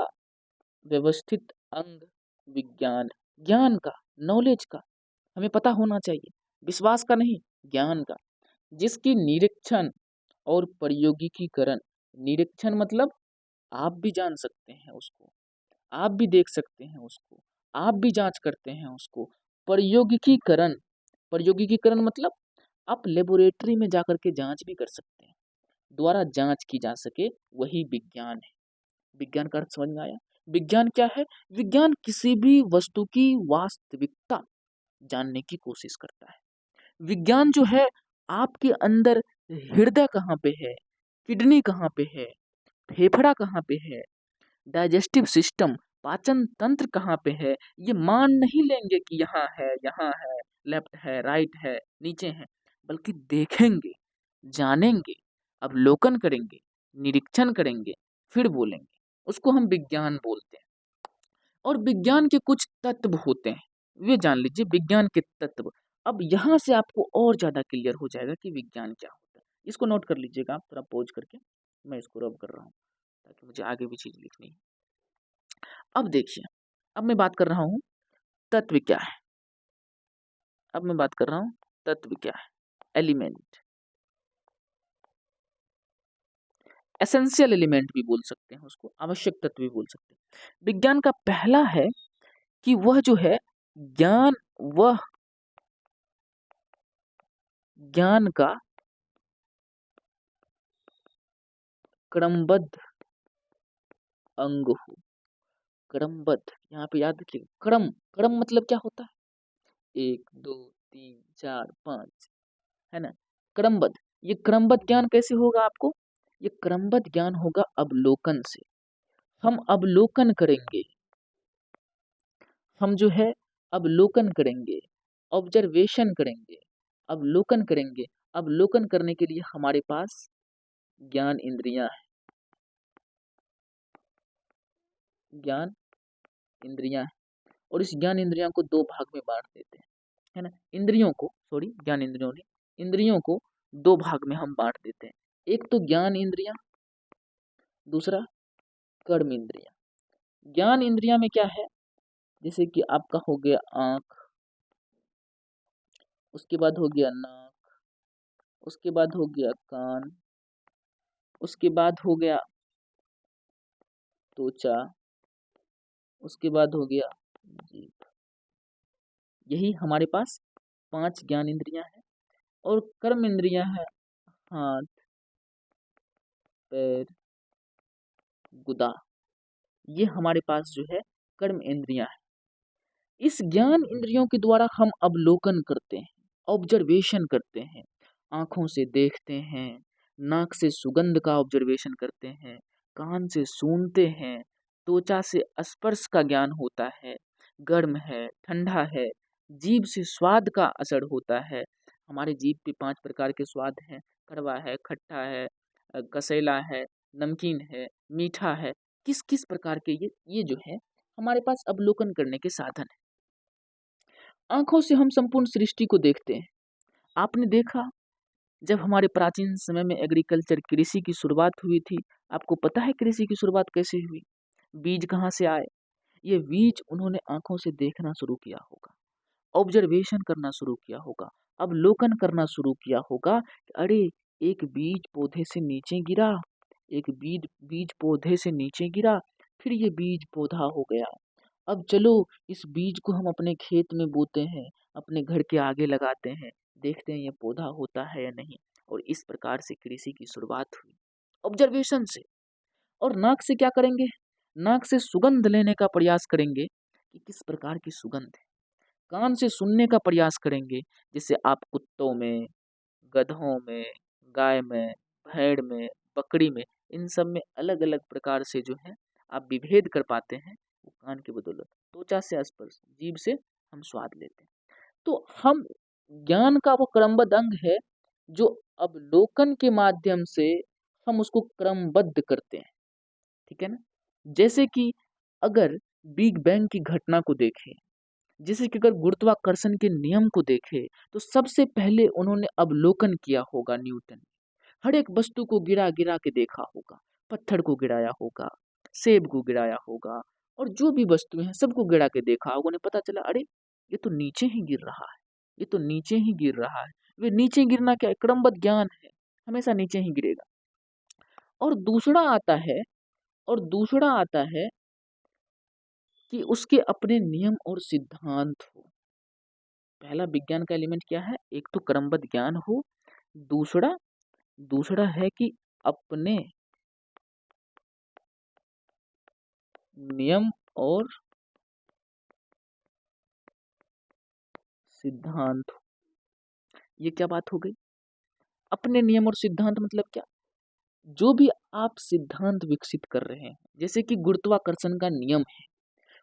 [SPEAKER 1] व्यवस्थित अंग विज्ञान, ज्ञान का, नॉलेज का, हमें पता होना चाहिए, विश्वास का नहीं, ज्ञान का, जिसकी निरीक्षण और प्रयोगिकीकरण, निरीक्षण मतलब आप भी जान सकते हैं उसको, आप भी देख सकते हैं उसको, आप भी जांच करते हैं उसको। प्रयोगिकीकरण, प्रयोगिकीकरण मतलब आप लेबोरेटरी में जाकर के जांच भी कर सकते हैं, द्वारा जांच की जा सके, वही विज्ञान है। विज्ञान का अर्थ समझ में आया? विज्ञान क्या है? विज्ञान किसी भी वस्तु की वास्तविकता जानने की कोशिश करता है। विज्ञान जो है आपके अंदर हृदय कहाँ पे है, किडनी कहाँ पे है, फेफड़ा कहाँ पे है, डाइजेस्टिव सिस्टम, पाचन तंत्र कहाँ पे है, ये मान नहीं लेंगे कि यहाँ है, लेफ्ट है, राइट है, नीचे है, बल्कि देखेंगे, जानेंगे, अवलोकन करेंगे, निरीक्षण करेंगे, फिर बोलेंगे, उसको हम विज्ञान बोलते हैं। और विज्ञान के कुछ तत्व होते हैं, वे जान लीजिए विज्ञान के तत्व। अब यहाँ से आपको और ज़्यादा क्लियर हो जाएगा कि विज्ञान क्या होता है। इसको नोट कर लीजिएगा आप, थोड़ा पॉज करके मैं इसको रब कर रहा हूँ ताकि मुझे आगे भी चीज़ लिखनी है। अब देखिए, अब मैं बात कर रहा हूँ तत्व क्या है। अब मैं बात कर रहा हूँ तत्व क्या है, एलिमेंट, एसेंशियल एलिमेंट भी बोल सकते हैं उसको, आवश्यक तत्व भी बोल सकते हैं। विज्ञान का पहला है कि वह जो है ज्ञान, वह ज्ञान का क्रमबद्ध अंग हो। क्रमबद्ध, यहाँ पे याद रखिए, क्रम, क्रम मतलब क्या होता है, 1 2 3 4 5, है ना, क्रमबद्ध। ये क्रमबद्ध ज्ञान कैसे होगा आपको, ये क्रमबद्ध ज्ञान होगा अवलोकन से। हम अवलोकन करेंगे, हम जो है अवलोकन करेंगे, ऑब्जर्वेशन करेंगे, अवलोकन करेंगे। अवलोकन करने के लिए हमारे पास ज्ञान इंद्रियां हैं, ज्ञान इंद्रियां हैं। और इस ज्ञान इंद्रियों को दो भाग में बांट देते हैं, है ना, इंद्रियों को, सॉरी ज्ञान इंद्रियों ने, इंद्रियों को दो भाग में हम बांट देते हैं। एक तो ज्ञान इंद्रियां, दूसरा कर्म इंद्रियां। ज्ञान इंद्रियां में क्या है, जैसे कि आपका हो गया आंख, उसके बाद हो गया नाक, उसके बाद हो गया कान, उसके बाद हो गया त्वचा, उसके बाद हो गया जीभ। यही हमारे पास 5 ज्ञान इंद्रियां हैं। और कर्म इंद्रियां हैं हाथ, पैर, गुदा। ये हमारे पास जो है कर्म इंद्रियां हैं। इस ज्ञान इंद्रियों के द्वारा हम अवलोकन करते हैं, ऑब्जर्वेशन करते हैं, आंखों से देखते हैं, नाक से सुगंध का ऑब्जर्वेशन करते हैं, कान से सूंघते हैं, त्वचा से स्पर्श का ज्ञान होता है, गर्म है, ठंडा है, जीभ से स्वाद का असर होता है। हमारे जीभ पे 5 प्रकार के स्वाद हैं, कड़वा है, खट्टा है, कसैला है, नमकीन है, मीठा है। किस किस प्रकार के ये जो है हमारे पास अवलोकन करने के साधन है। आंखों से हम संपूर्ण सृष्टि को देखते हैं। आपने देखा, जब हमारे प्राचीन समय में एग्रीकल्चर, कृषि की शुरुआत हुई थी, आपको पता है कृषि की शुरुआत कैसे हुई, बीज कहाँ से आए? ये बीज उन्होंने आंखों से देखना शुरू किया होगा, ऑब्जर्वेशन करना शुरू किया होगा, अवलोकन करना शुरू किया होगा कि अरे एक बीज पौधे से नीचे गिरा, एक बीज बीज पौधे से नीचे गिरा, फिर ये बीज पौधा हो गया। अब चलो इस बीज को हम अपने खेत में बोते हैं, अपने घर के आगे लगाते हैं, देखते हैं ये पौधा होता है या नहीं। और इस प्रकार से कृषि की शुरुआत हुई ऑब्जर्वेशन से। और नाक से क्या करेंगे, नाक से सुगंध लेने का प्रयास करेंगे कि किस प्रकार की सुगंध है। कान से सुनने का प्रयास करेंगे, जैसे आप कुत्तों में, गधों में, गाय में, भेड़ में, बकरी में, इन सब में अलग अलग प्रकार से जो है आप विभेद कर पाते हैं, वो कान की बदौलत। त्वचा से स्पर्श, जीभ से हम स्वाद लेते हैं। तो हम, ज्ञान का वो क्रमबद्ध अंग है जो अवलोकन के माध्यम से हम उसको क्रमबद्ध करते हैं, ठीक है ना। जैसे कि अगर बिग बैंग की घटना को देखें, जैसे कि अगर गुरुत्वाकर्षण के नियम को देखें, तो सबसे पहले उन्होंने अवलोकन किया होगा न्यूटन। हर एक वस्तु को गिरा गिरा के देखा होगा, पत्थर को गिराया होगा, सेब को गिराया होगा, और जो भी वस्तुएं हैं सबको गिरा के देखा होगा। उन्हें पता चला अरे ये तो नीचे ही गिर रहा है, ये तो नीचे ही गिर रहा है। वे नीचे गिरना क्या है, क्रमबद्ध ज्ञान है, हमेशा नीचे ही गिरेगा। और दूसरा आता है, और दूसरा आता है कि उसके अपने नियम और सिद्धांत हो। पहला विज्ञान का एलिमेंट क्या है, एक तो क्रमबद्ध ज्ञान हो, दूसरा दूसरा है कि अपने नियम और सिद्धांत हो। ये क्या बात हो गई, अपने नियम और सिद्धांत मतलब क्या, जो भी आप सिद्धांत विकसित कर रहे हैं, जैसे कि गुरुत्वाकर्षण का नियम है,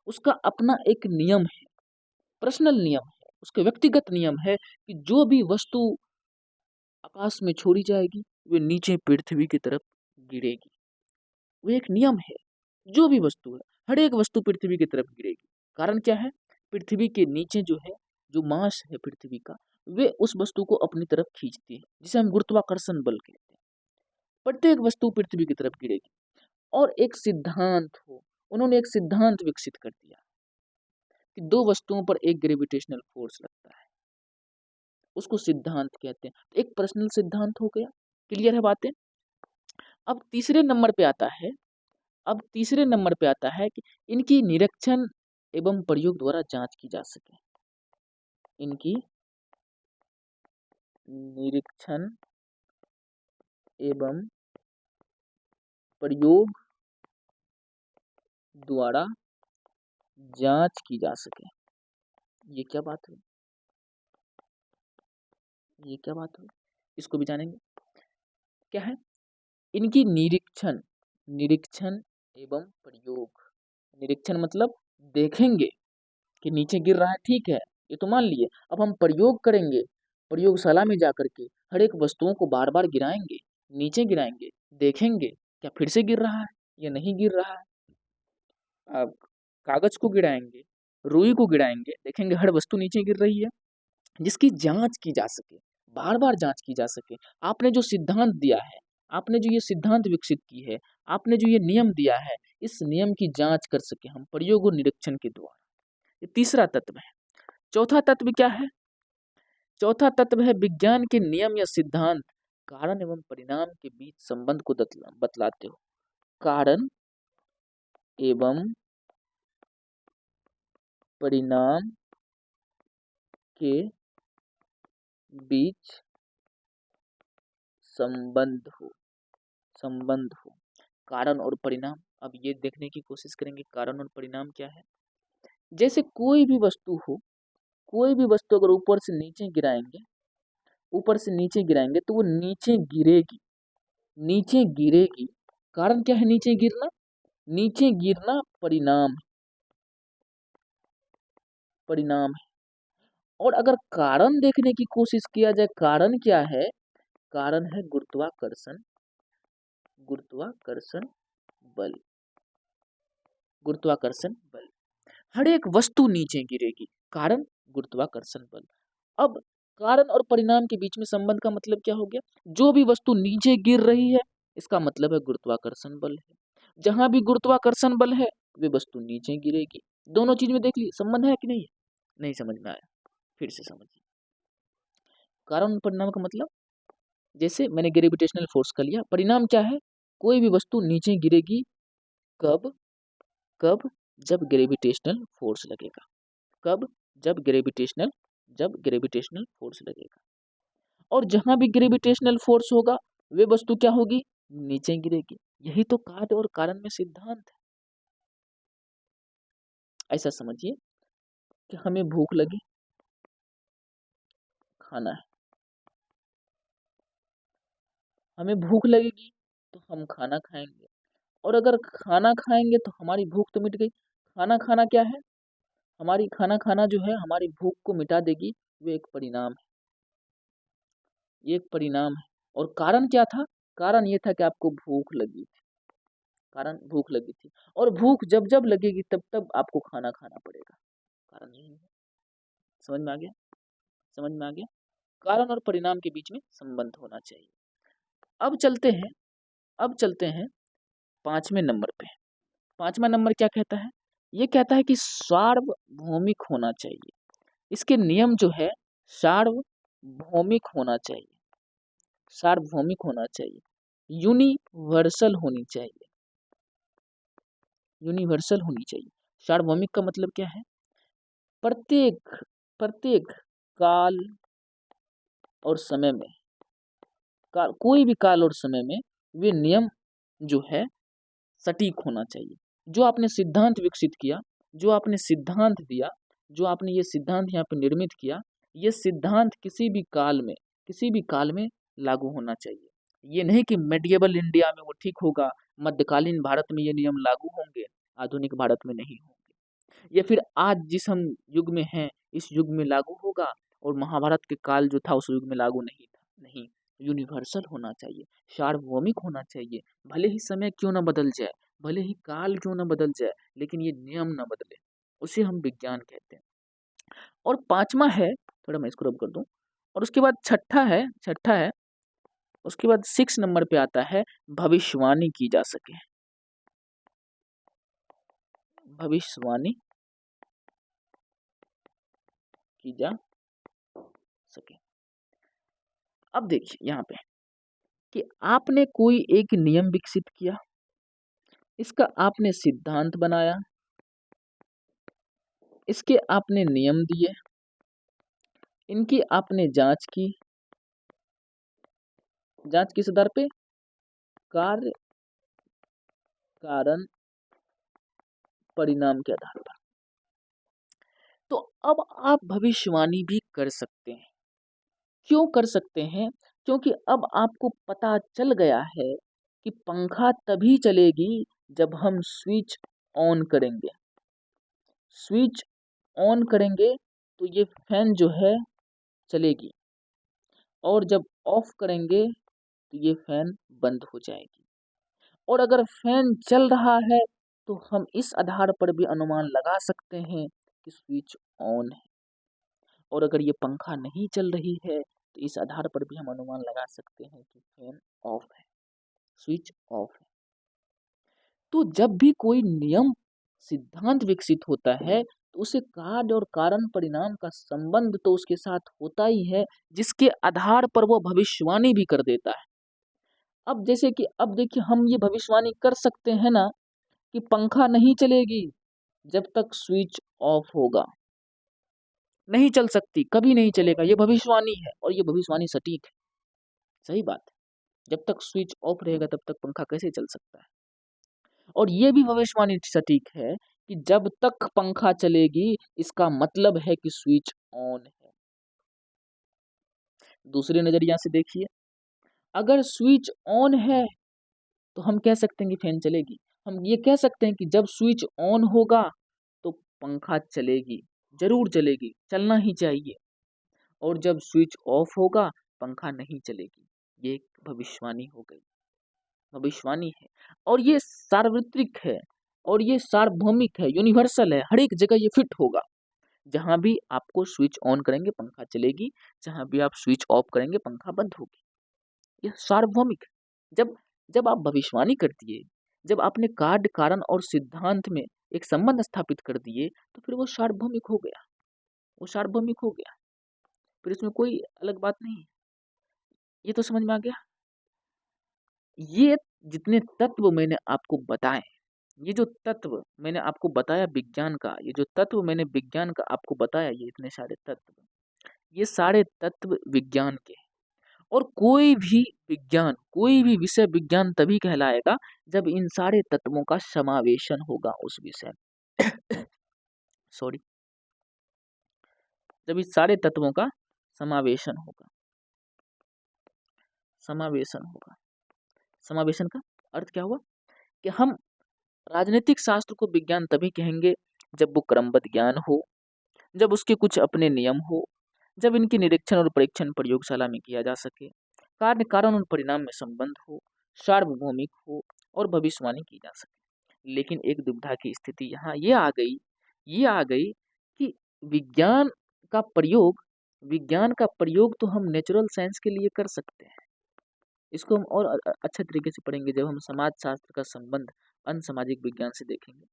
[SPEAKER 1] उसका अपना एक नियम है, पर्सनल नियम है, उसका व्यक्तिगत नियम है कि जो भी वस्तु आकाश में छोड़ी जाएगी वे नीचे पृथ्वी की तरफ गिरेगी। वो एक नियम है। जो भी वस्तु है, हर एक वस्तु पृथ्वी की तरफ गिरेगी। कारण क्या है? पृथ्वी के नीचे जो है, जो मास है पृथ्वी का, वे उस वस्तु को अपनी तरफ खींचती है, जिसे हम गुरुत्वाकर्षण बल कहते हैं। प्रत्येक वस्तु पृथ्वी की तरफ गिरेगी। और एक सिद्धांत हो, उन्होंने एक सिद्धांत विकसित कर दिया कि दो वस्तुओं पर एक ग्रेविटेशनल फोर्स लगता है, उसको सिद्धांत कहते हैं। एक पर्सनल सिद्धांत हो गया, क्लियर है बातें। अब तीसरे नंबर पे आता है, अब तीसरे नंबर पे आता है कि इनकी निरीक्षण एवं प्रयोग द्वारा जांच की जा सके। इनकी निरीक्षण एवं प्रयोग द्वारा जांच की जा सके। ये क्या बात हुई? ये क्या बात हुई? इसको भी जानेंगे। क्या है? इनकी निरीक्षण, निरीक्षण एवं प्रयोग। निरीक्षण मतलब देखेंगे कि नीचे गिर रहा है, ठीक है, ये तो मान लिए। अब हम प्रयोग करेंगे, प्रयोगशाला में जाकर के हर एक वस्तुओं को बार बार गिराएंगे, नीचे गिराएंगे, देखेंगे क्या फिर से गिर रहा है या नहीं गिर रहा है। अब कागज को गिराएंगे, रुई को गिराएंगे, देखेंगे हर वस्तु नीचे गिर रही है, जिसकी जांच की जा सके, बार बार जांच की जा सके। आपने जो सिद्धांत दिया है, आपने जो ये सिद्धांत विकसित की है, आपने जो ये नियम दिया है, इस नियम की जांच कर सके हम प्रयोग और निरीक्षण के द्वारा। ये तीसरा तत्व है। चौथा तत्व क्या है? चौथा तत्व है विज्ञान के नियम या सिद्धांत कारण एवं परिणाम के बीच संबंध को बतलाते हो। कारण एवं परिणाम के बीच संबंध हो, संबंध हो। कारण और परिणाम, अब ये देखने की कोशिश करेंगे कारण और परिणाम क्या है। जैसे कोई भी वस्तु हो, कोई भी वस्तु अगर ऊपर से नीचे गिराएंगे, ऊपर से नीचे गिराएंगे तो वो नीचे गिरेगी, नीचे गिरेगी। कारण क्या है नीचे गिरना? नीचे गिरना परिणाम, परिणाम है। और अगर कारण देखने की कोशिश किया जाए, कारण क्या है? कारण है गुरुत्वाकर्षण, गुरुत्वाकर्षण बल, गुरुत्वाकर्षण बल। हर एक वस्तु नीचे गिरेगी, कारण गुरुत्वाकर्षण बल। अब कारण और परिणाम के बीच में संबंध का मतलब क्या हो गया? जो भी वस्तु नीचे गिर रही है, इसका मतलब है गुरुत्वाकर्षण बल है। जहां भी गुरुत्वाकर्षण बल है, वे वस्तु नीचे गिरेगी। दोनों चीज में देख ली संबंध है कि नहीं है? नहीं समझ में आया, फिर से समझिए। कारण और परिणाम का मतलब, जैसे मैंने ग्रेविटेशनल फोर्स का लिया, परिणाम क्या है? कोई भी वस्तु नीचे गिरेगी, कब? कब? जब ग्रेविटेशनल फोर्स लगेगा। कब? जब ग्रेविटेशनल, जब ग्रेविटेशनल फोर्स लगेगा। और जहां भी ग्रेविटेशनल फोर्स होगा, वे वस्तु क्या होगी? नीचे गिरेगी। यही तो कार्य और कारण में सिद्धांत है। ऐसा समझिए कि हमें भूख लगी, खाना है, हमें भूख लगेगी तो हम खाना खाएंगे, और अगर खाना खाएंगे तो हमारी भूख तो मिट गई। खाना खाना क्या है? हमारी खाना खाना जो है हमारी भूख को मिटा देगी, वो एक परिणाम है, ये एक परिणाम है। और कारण क्या था? कारण ये था कि आपको भूख लगी थी, कारण भूख लगी थी। और भूख जब जब लगेगी तब तब आपको खाना खाना पड़ेगा, कारण यही है। समझ में आ गया? समझ में आ गया? कारण और परिणाम के बीच में संबंध होना चाहिए। अब चलते हैं, अब चलते हैं पांचवें नंबर पे। पांचवा नंबर क्या कहता है? ये कहता है कि सार्वभौमिक होना चाहिए। इसके नियम जो है सार्वभौमिक होना चाहिए, सार्वभौमिक होना चाहिए, यूनिवर्सल होनी चाहिए, यूनिवर्सल होनी चाहिए। सार्वभौमिक का मतलब क्या है? प्रत्येक, प्रत्येक काल और समय में, काल, कोई भी काल और समय में वे नियम जो है सटीक होना चाहिए। जो आपने सिद्धांत विकसित किया, जो आपने सिद्धांत दिया, जो आपने ये सिद्धांत यहाँ पे निर्मित किया, ये सिद्धांत किसी भी काल में, किसी भी काल में लागू होना चाहिए। ये नहीं कि मेडिएवल इंडिया में वो ठीक होगा, मध्यकालीन भारत में ये नियम लागू होंगे, आधुनिक भारत में नहीं होंगे। या फिर आज जिस हम युग में हैं, इस युग में लागू होगा, और महाभारत के काल जो था उस युग में लागू नहीं था। नहीं, यूनिवर्सल होना चाहिए, सार्वभौमिक होना चाहिए। भले ही समय क्यों ना बदल जाए, भले ही काल क्यों न बदल जाए, लेकिन ये नियम न बदले, उसे हम विज्ञान कहते हैं। और पांचवा है, थोड़ा मैं इसको रब कर दूं, और उसके बाद छठा है, उसके बाद 6 नंबर पे आता है भविष्यवाणी की जा सके। भविष्यवाणी की जा सके। अब देखिए यहाँ पे कि आपने कोई एक नियम विकसित किया, इसका आपने सिद्धांत बनाया, इसके आपने नियम दिए, इनकी आपने जांच की, जांच किस आधार पे? कार्य कारण परिणाम के आधार पर। तो अब आप भविष्यवाणी भी कर सकते हैं। क्यों कर सकते हैं? क्योंकि अब आपको पता चल गया है कि पंखा तभी चलेगी जब हम स्विच ऑन करेंगे। स्विच ऑन करेंगे तो ये फैन जो है चलेगी, और जब ऑफ करेंगे तो ये फैन बंद हो जाएगी। और अगर फैन चल रहा है तो हम इस आधार पर भी अनुमान लगा सकते हैं कि स्विच ऑन है, और अगर ये पंखा नहीं चल रही है तो इस आधार पर भी हम अनुमान लगा सकते हैं कि फैन ऑफ है, स्विच ऑफ है। तो जब भी कोई नियम सिद्धांत विकसित होता है तो उसे कार्य और कारण परिणाम का संबंध तो उसके साथ होता ही है, जिसके आधार पर वो भविष्यवाणी भी कर देता है। अब जैसे कि अब देखिए, हम ये भविष्यवाणी कर सकते हैं ना कि पंखा नहीं चलेगी जब तक स्विच ऑफ होगा। नहीं चल सकती, कभी नहीं चलेगा, ये भविष्यवाणी है, और ये भविष्यवाणी सटीक है। सही बात है, जब तक स्विच ऑफ रहेगा तब तक पंखा कैसे चल सकता है। और ये भी भविष्यवाणी सटीक है कि जब तक पंखा चलेगी इसका मतलब है कि स्विच ऑन है। दूसरे नजरिया से देखिए, अगर स्विच ऑन है तो हम कह सकते हैं कि फैन चलेगी। हम ये कह सकते हैं कि जब स्विच ऑन होगा तो पंखा चलेगी, जरूर चलेगी, चलना ही चाहिए। और जब स्विच ऑफ होगा पंखा नहीं चलेगी। ये एक भविष्यवाणी हो गई, भविष्यवाणी है। और ये सार्वत्रिक है, और ये सार्वभौमिक है, यूनिवर्सल है, हर एक जगह ये फिट होगा। जहां भी आपको स्विच ऑन करेंगे पंखा चलेगी, जहां भी आप स्विच ऑफ करेंगे पंखा बंद होगी। यह सार्वभौमिक है। जब जब आप भविष्यवाणी कर दिए, जब आपने कार्य कारण और सिद्धांत में एक संबंध स्थापित कर दिए, तो फिर वो सार्वभौमिक हो गया, वो सार्वभौमिक हो गया। फिर इसमें कोई अलग बात नहीं है। ये तो समझ में आ गया। ये जितने तत्व मैंने आपको बताए, ये जो तत्व मैंने आपको बताया विज्ञान का, ये जो तत्व मैंने विज्ञान का आपको बताया, ये इतने सारे तत्व, ये सारे तत्व विज्ञान के हैं। और कोई भी विज्ञान, कोई भी विषय विज्ञान तभी कहलाएगा जब इन सारे तत्वों का समावेशन होगा उस विषय में। सॉरी, जब इस सारे तत्वों का समावेशन होगा, समावेशन होगा। समावेशन का अर्थ क्या हुआ कि हम राजनीतिक शास्त्र को विज्ञान तभी कहेंगे जब वो क्रमबद्ध ज्ञान हो, जब उसके कुछ अपने नियम हो, जब इनके निरीक्षण और परीक्षण प्रयोगशाला में किया जा सके, कार्य कारण और परिणाम में संबंध हो, सार्वभौमिक हो, और भविष्यवाणी की जा सके। लेकिन एक दुविधा की स्थिति यहाँ ये आ गई कि विज्ञान का प्रयोग विज्ञान का प्रयोग तो हम नेचुरल साइंस के लिए कर सकते हैं। इसको हम और अच्छे तरीके से पढ़ेंगे जब हम समाज शास्त्र का संबंध अन्य सामाजिक विज्ञान से देखेंगे।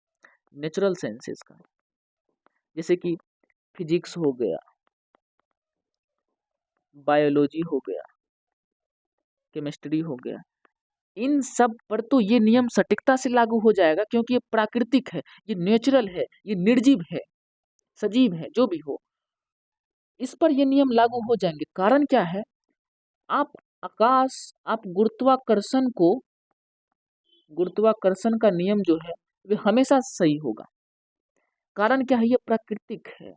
[SPEAKER 1] नेचुरल साइंसेस का, जैसे कि फिजिक्स हो गया, बायोलॉजी हो गया, केमिस्ट्री हो गया, इन सब पर तो ये नियम सटीकता से लागू हो जाएगा, क्योंकि ये प्राकृतिक है, ये नेचुरल है, ये निर्जीव है, सजीव है, जो भी हो, इस पर ये नियम लागू हो जाएंगे। कारण क्या है? आप आप गुरुत्वाकर्षण का नियम जो है वे हमेशा सही होगा। कारण क्या है? ये प्राकृतिक है।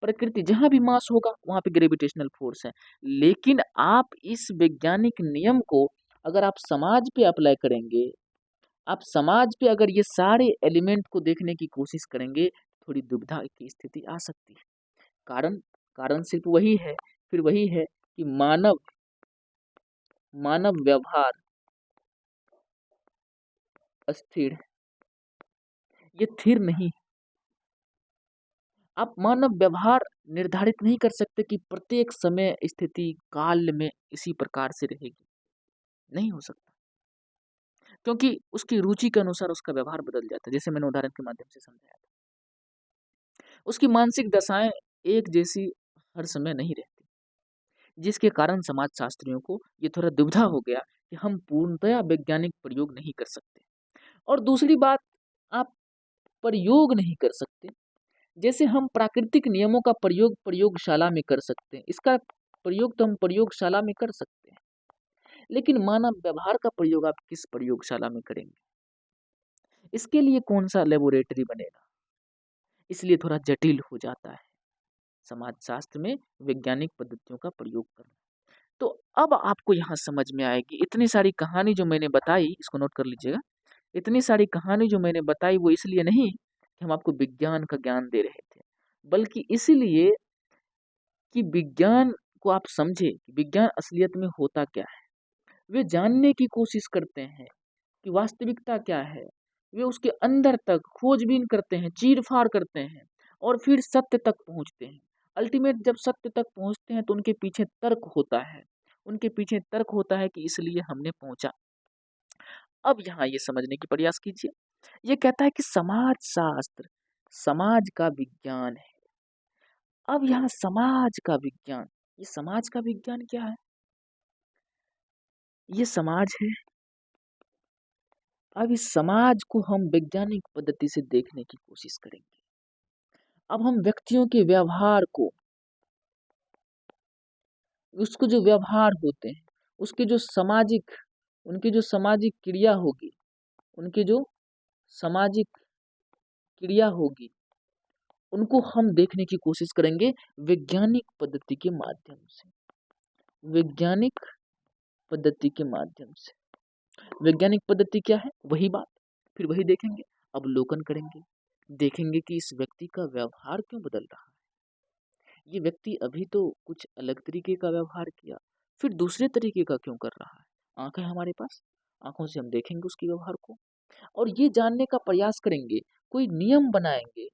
[SPEAKER 1] प्रकृति जहां भी मास होगा वहां पे ग्रेविटेशनल फोर्स है। लेकिन आप इस वैज्ञानिक नियम को अगर आप समाज पे अप्लाई करेंगे, आप समाज पे अगर ये सारे एलिमेंट को देखने की कोशिश करेंगे, थोड़ी दुविधा की स्थिति आ सकती है। कारण कारण सिर्फ वही है, फिर वही है कि मानव मानव व्यवहार अस्थिर है। ये स्थिर नहीं। आप मानव व्यवहार निर्धारित नहीं कर सकते कि प्रत्येक समय, स्थिति, काल में इसी प्रकार से रहेगी, नहीं हो सकता। क्योंकि उसकी रुचि के अनुसार उसका व्यवहार बदल जाता है, जैसे मैंने उदाहरण के माध्यम से समझाया था। उसकी मानसिक दशाएं एक जैसी हर समय नहीं रहती, जिसके कारण समाजशास्त्रियों को ये थोड़ा दुविधा हो गया कि हम पूर्णतया वैज्ञानिक प्रयोग नहीं कर सकते। और दूसरी बात, आप प्रयोग नहीं कर सकते। जैसे हम प्राकृतिक नियमों का प्रयोग प्रयोगशाला में कर सकते हैं, इसका प्रयोग तो हम प्रयोगशाला में कर सकते हैं, लेकिन मानव व्यवहार का प्रयोग आप किस प्रयोगशाला में करेंगे? इसके लिए कौन सा लेबोरेटरी बनेगा? इसलिए थोड़ा जटिल हो जाता है समाजशास्त्र में वैज्ञानिक पद्धतियों का प्रयोग करना। तो अब आपको यहाँ समझ में आएगी, इतनी सारी कहानी जो मैंने बताई, इसको नोट कर लीजिएगा। इतनी सारी कहानी जो मैंने बताई वो इसलिए नहीं कि हम आपको विज्ञान का ज्ञान दे रहे थे, बल्कि इसलिए कि विज्ञान को आप समझे कि विज्ञान असलियत में होता क्या है। वे जानने की कोशिश करते हैं कि वास्तविकता क्या है। वे उसके अंदर तक खोजबीन करते हैं, चीर-फाड़ करते हैं और फिर सत्य तक पहुँचते हैं। अल्टीमेट जब सत्य तक पहुँचते हैं तो उनके पीछे तर्क होता है। उनके पीछे तर्क होता है कि इसलिए हमने पहुँचा। अब यहाँ ये समझने की प्रयास कीजिए। ये कहता है कि समाजशास्त्र समाज का विज्ञान है। अब यहाँ समाज का विज्ञान, ये समाज का विज्ञान क्या है? ये समाज है। अब इस समाज को हम वैज्ञानिक पद्धति से देखने की कोशिश करेंगे। अब हम व्यक्तियों के व्यवहार को, उसको जो व्यवहार होते हैं, उसके जो सामाजिक, उनकी जो सामाजिक क्रिया होगी, उनकी जो सामाजिक क्रिया होगी, उनको हम देखने की कोशिश करेंगे वैज्ञानिक पद्धति के माध्यम से। वैज्ञानिक पद्धति के माध्यम से। वैज्ञानिक पद्धति क्या है? वही बात, फिर वही देखेंगे, अवलोकन करेंगे, देखेंगे कि इस व्यक्ति का व्यवहार क्यों बदल रहा है। ये व्यक्ति अभी तो कुछ अलग तरीके का व्यवहार किया, फिर दूसरे तरीके का क्यों कर रहा है। आंख है हमारे पास, आंखों से हम देखेंगे उसके व्यवहार को और ये जानने का प्रयास करेंगे, कोई नियम बनाएंगे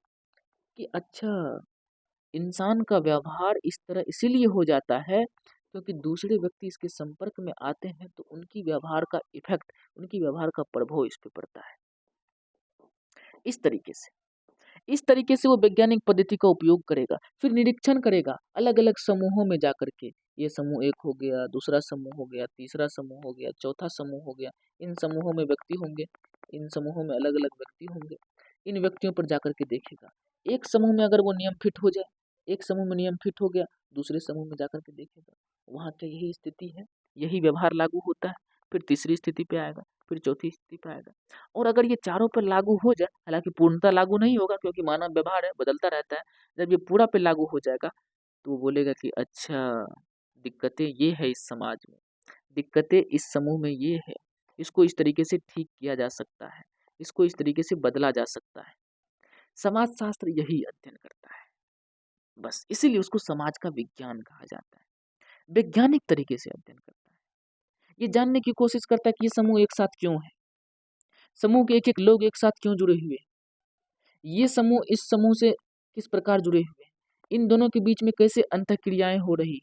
[SPEAKER 1] कि अच्छा, इंसान का व्यवहार इस तरह इसीलिए हो जाता है क्योंकि दूसरे व्यक्ति इसके संपर्क में आते हैं तो उनकी व्यवहार का इफेक्ट, उनकी व्यवहार का प्रभाव इस पे पड़ता है। इस तरीके से वो वैज्ञानिक पद्धति का उपयोग करेगा, फिर निरीक्षण करेगा अलग अलग समूहों में जाकर के। ये समूह एक हो गया, दूसरा समूह हो गया, तीसरा समूह हो गया, चौथा समूह हो गया। इन समूहों में व्यक्ति होंगे, इन समूहों में अलग अलग व्यक्ति होंगे। इन व्यक्तियों पर जाकर के देखेगा, एक समूह में अगर वो नियम फिट हो जाए, एक समूह में नियम फिट हो गया, दूसरे समूह में जाकर के देखेगा वहाँ क्या यही स्थिति है, यही व्यवहार लागू होता है। फिर तीसरी स्थिति पे आएगा, फिर चौथी स्थिति पे आएगा। और अगर ये चारों पर लागू हो जाए, हालांकि पूर्णतः लागू नहीं होगा क्योंकि मानव व्यवहार है, बदलता रहता है। जब ये पूरा पे लागू हो जाएगा तो वो बोलेगा कि अच्छा, दिक्कतें ये है इस समाज में, दिक्कतें इस समूह में ये है, इसको इस तरीके से ठीक किया जा सकता है, इसको इस तरीके से बदला जा सकता है। समाजशास्त्र यही अध्ययन करता है, बस इसीलिए उसको समाज का विज्ञान कहा जाता है। वैज्ञानिक तरीके से अध्ययन करता है, ये जानने की कोशिश करता है कि ये समूह एक साथ क्यों है, समूह के एक एक लोग एक साथ क्यों जुड़े हुए हैं, ये समूह इस समूह से किस प्रकार जुड़े हुए हैं, इन दोनों के बीच में कैसे अंतःक्रियाएं हो रही,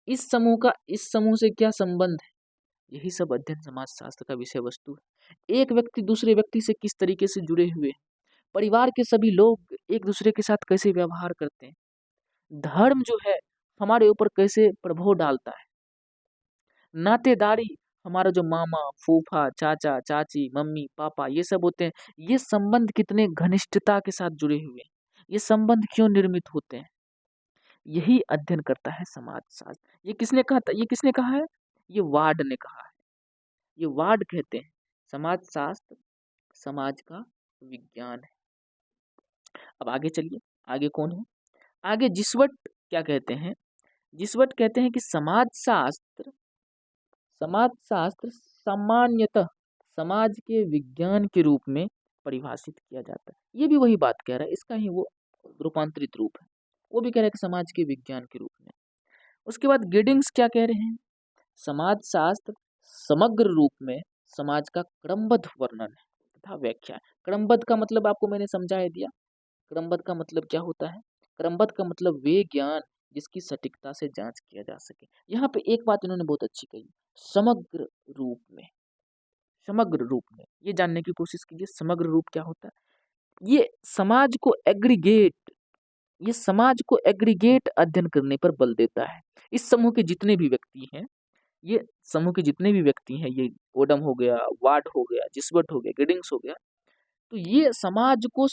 [SPEAKER 1] इस समूह का इस समूह से क्या संबंध है। यही सब अध्ययन समाजशास्त्र का विषय वस्तु है। एक व्यक्ति दूसरे व्यक्ति से किस तरीके से जुड़े हुए हैं, परिवार के सभी लोग एक दूसरे के साथ कैसे व्यवहार करते हैं, धर्म जो है हमारे ऊपर कैसे प्रभाव डालता है, नातेदारी, हमारा जो मामा, फूफा, चाचा, चाची, मम्मी, पापा ये सब होते हैं, ये संबंध कितने घनिष्ठता के साथ जुड़े हुए हैं, ये संबंध क्यों निर्मित होते हैं, यही अध्ययन करता है समाजशास्त्र। ये किसने कहा था? ये किसने कहा है? ये वार्ड ने कहा है। ये वार्ड कहते हैं समाजशास्त्र समाज का विज्ञान है। अब आगे चलिए, आगे कौन है? आगे जिसवट क्या कहते हैं? जिसवट कहते हैं कि समाजशास्त्र सामान्यतः समाज के विज्ञान के रूप में परिभाषित किया जाता है। ये भी वही बात कह रहा है, इसका ही वो रूपांतरित रूप है। वो भी कह रहा है कि समाज के विज्ञान के रूप में। उसके बाद गिडिंग्स क्या कह रहे हैं? समाजशास्त्र समग्र रूप में समाज का क्रमबद्ध वर्णन है। तथा व्याख्या। क्रमबद्ध का मतलब आपको मैंने समझा दिया। क्रमबद्ध का मतलब क्या होता है? क्रमबद्ध का मतलब वे ज्ञान जिसकी सटीकता से जांच किया जा सके। यहाँ पे एक बात इन्होंने बहुत अच्छी कही, समग्र रूप में। समग्र रूप में ये जानने की कोशिश कीजिए समग्र रूप क्या होता है। ये समाज को एग्रीगेट ये समाज को एग्रीगेट अध्ययन करने पर बल देता है। इस समूह के जितने भी व्यक्ति हैं, ये समूह के जितने भी व्यक्ति हैं, ये ओडम हो गया, वार्ड हो गया, जिसबर्ट हो गया, गिडिंग्स हो गया, तो ये समाज को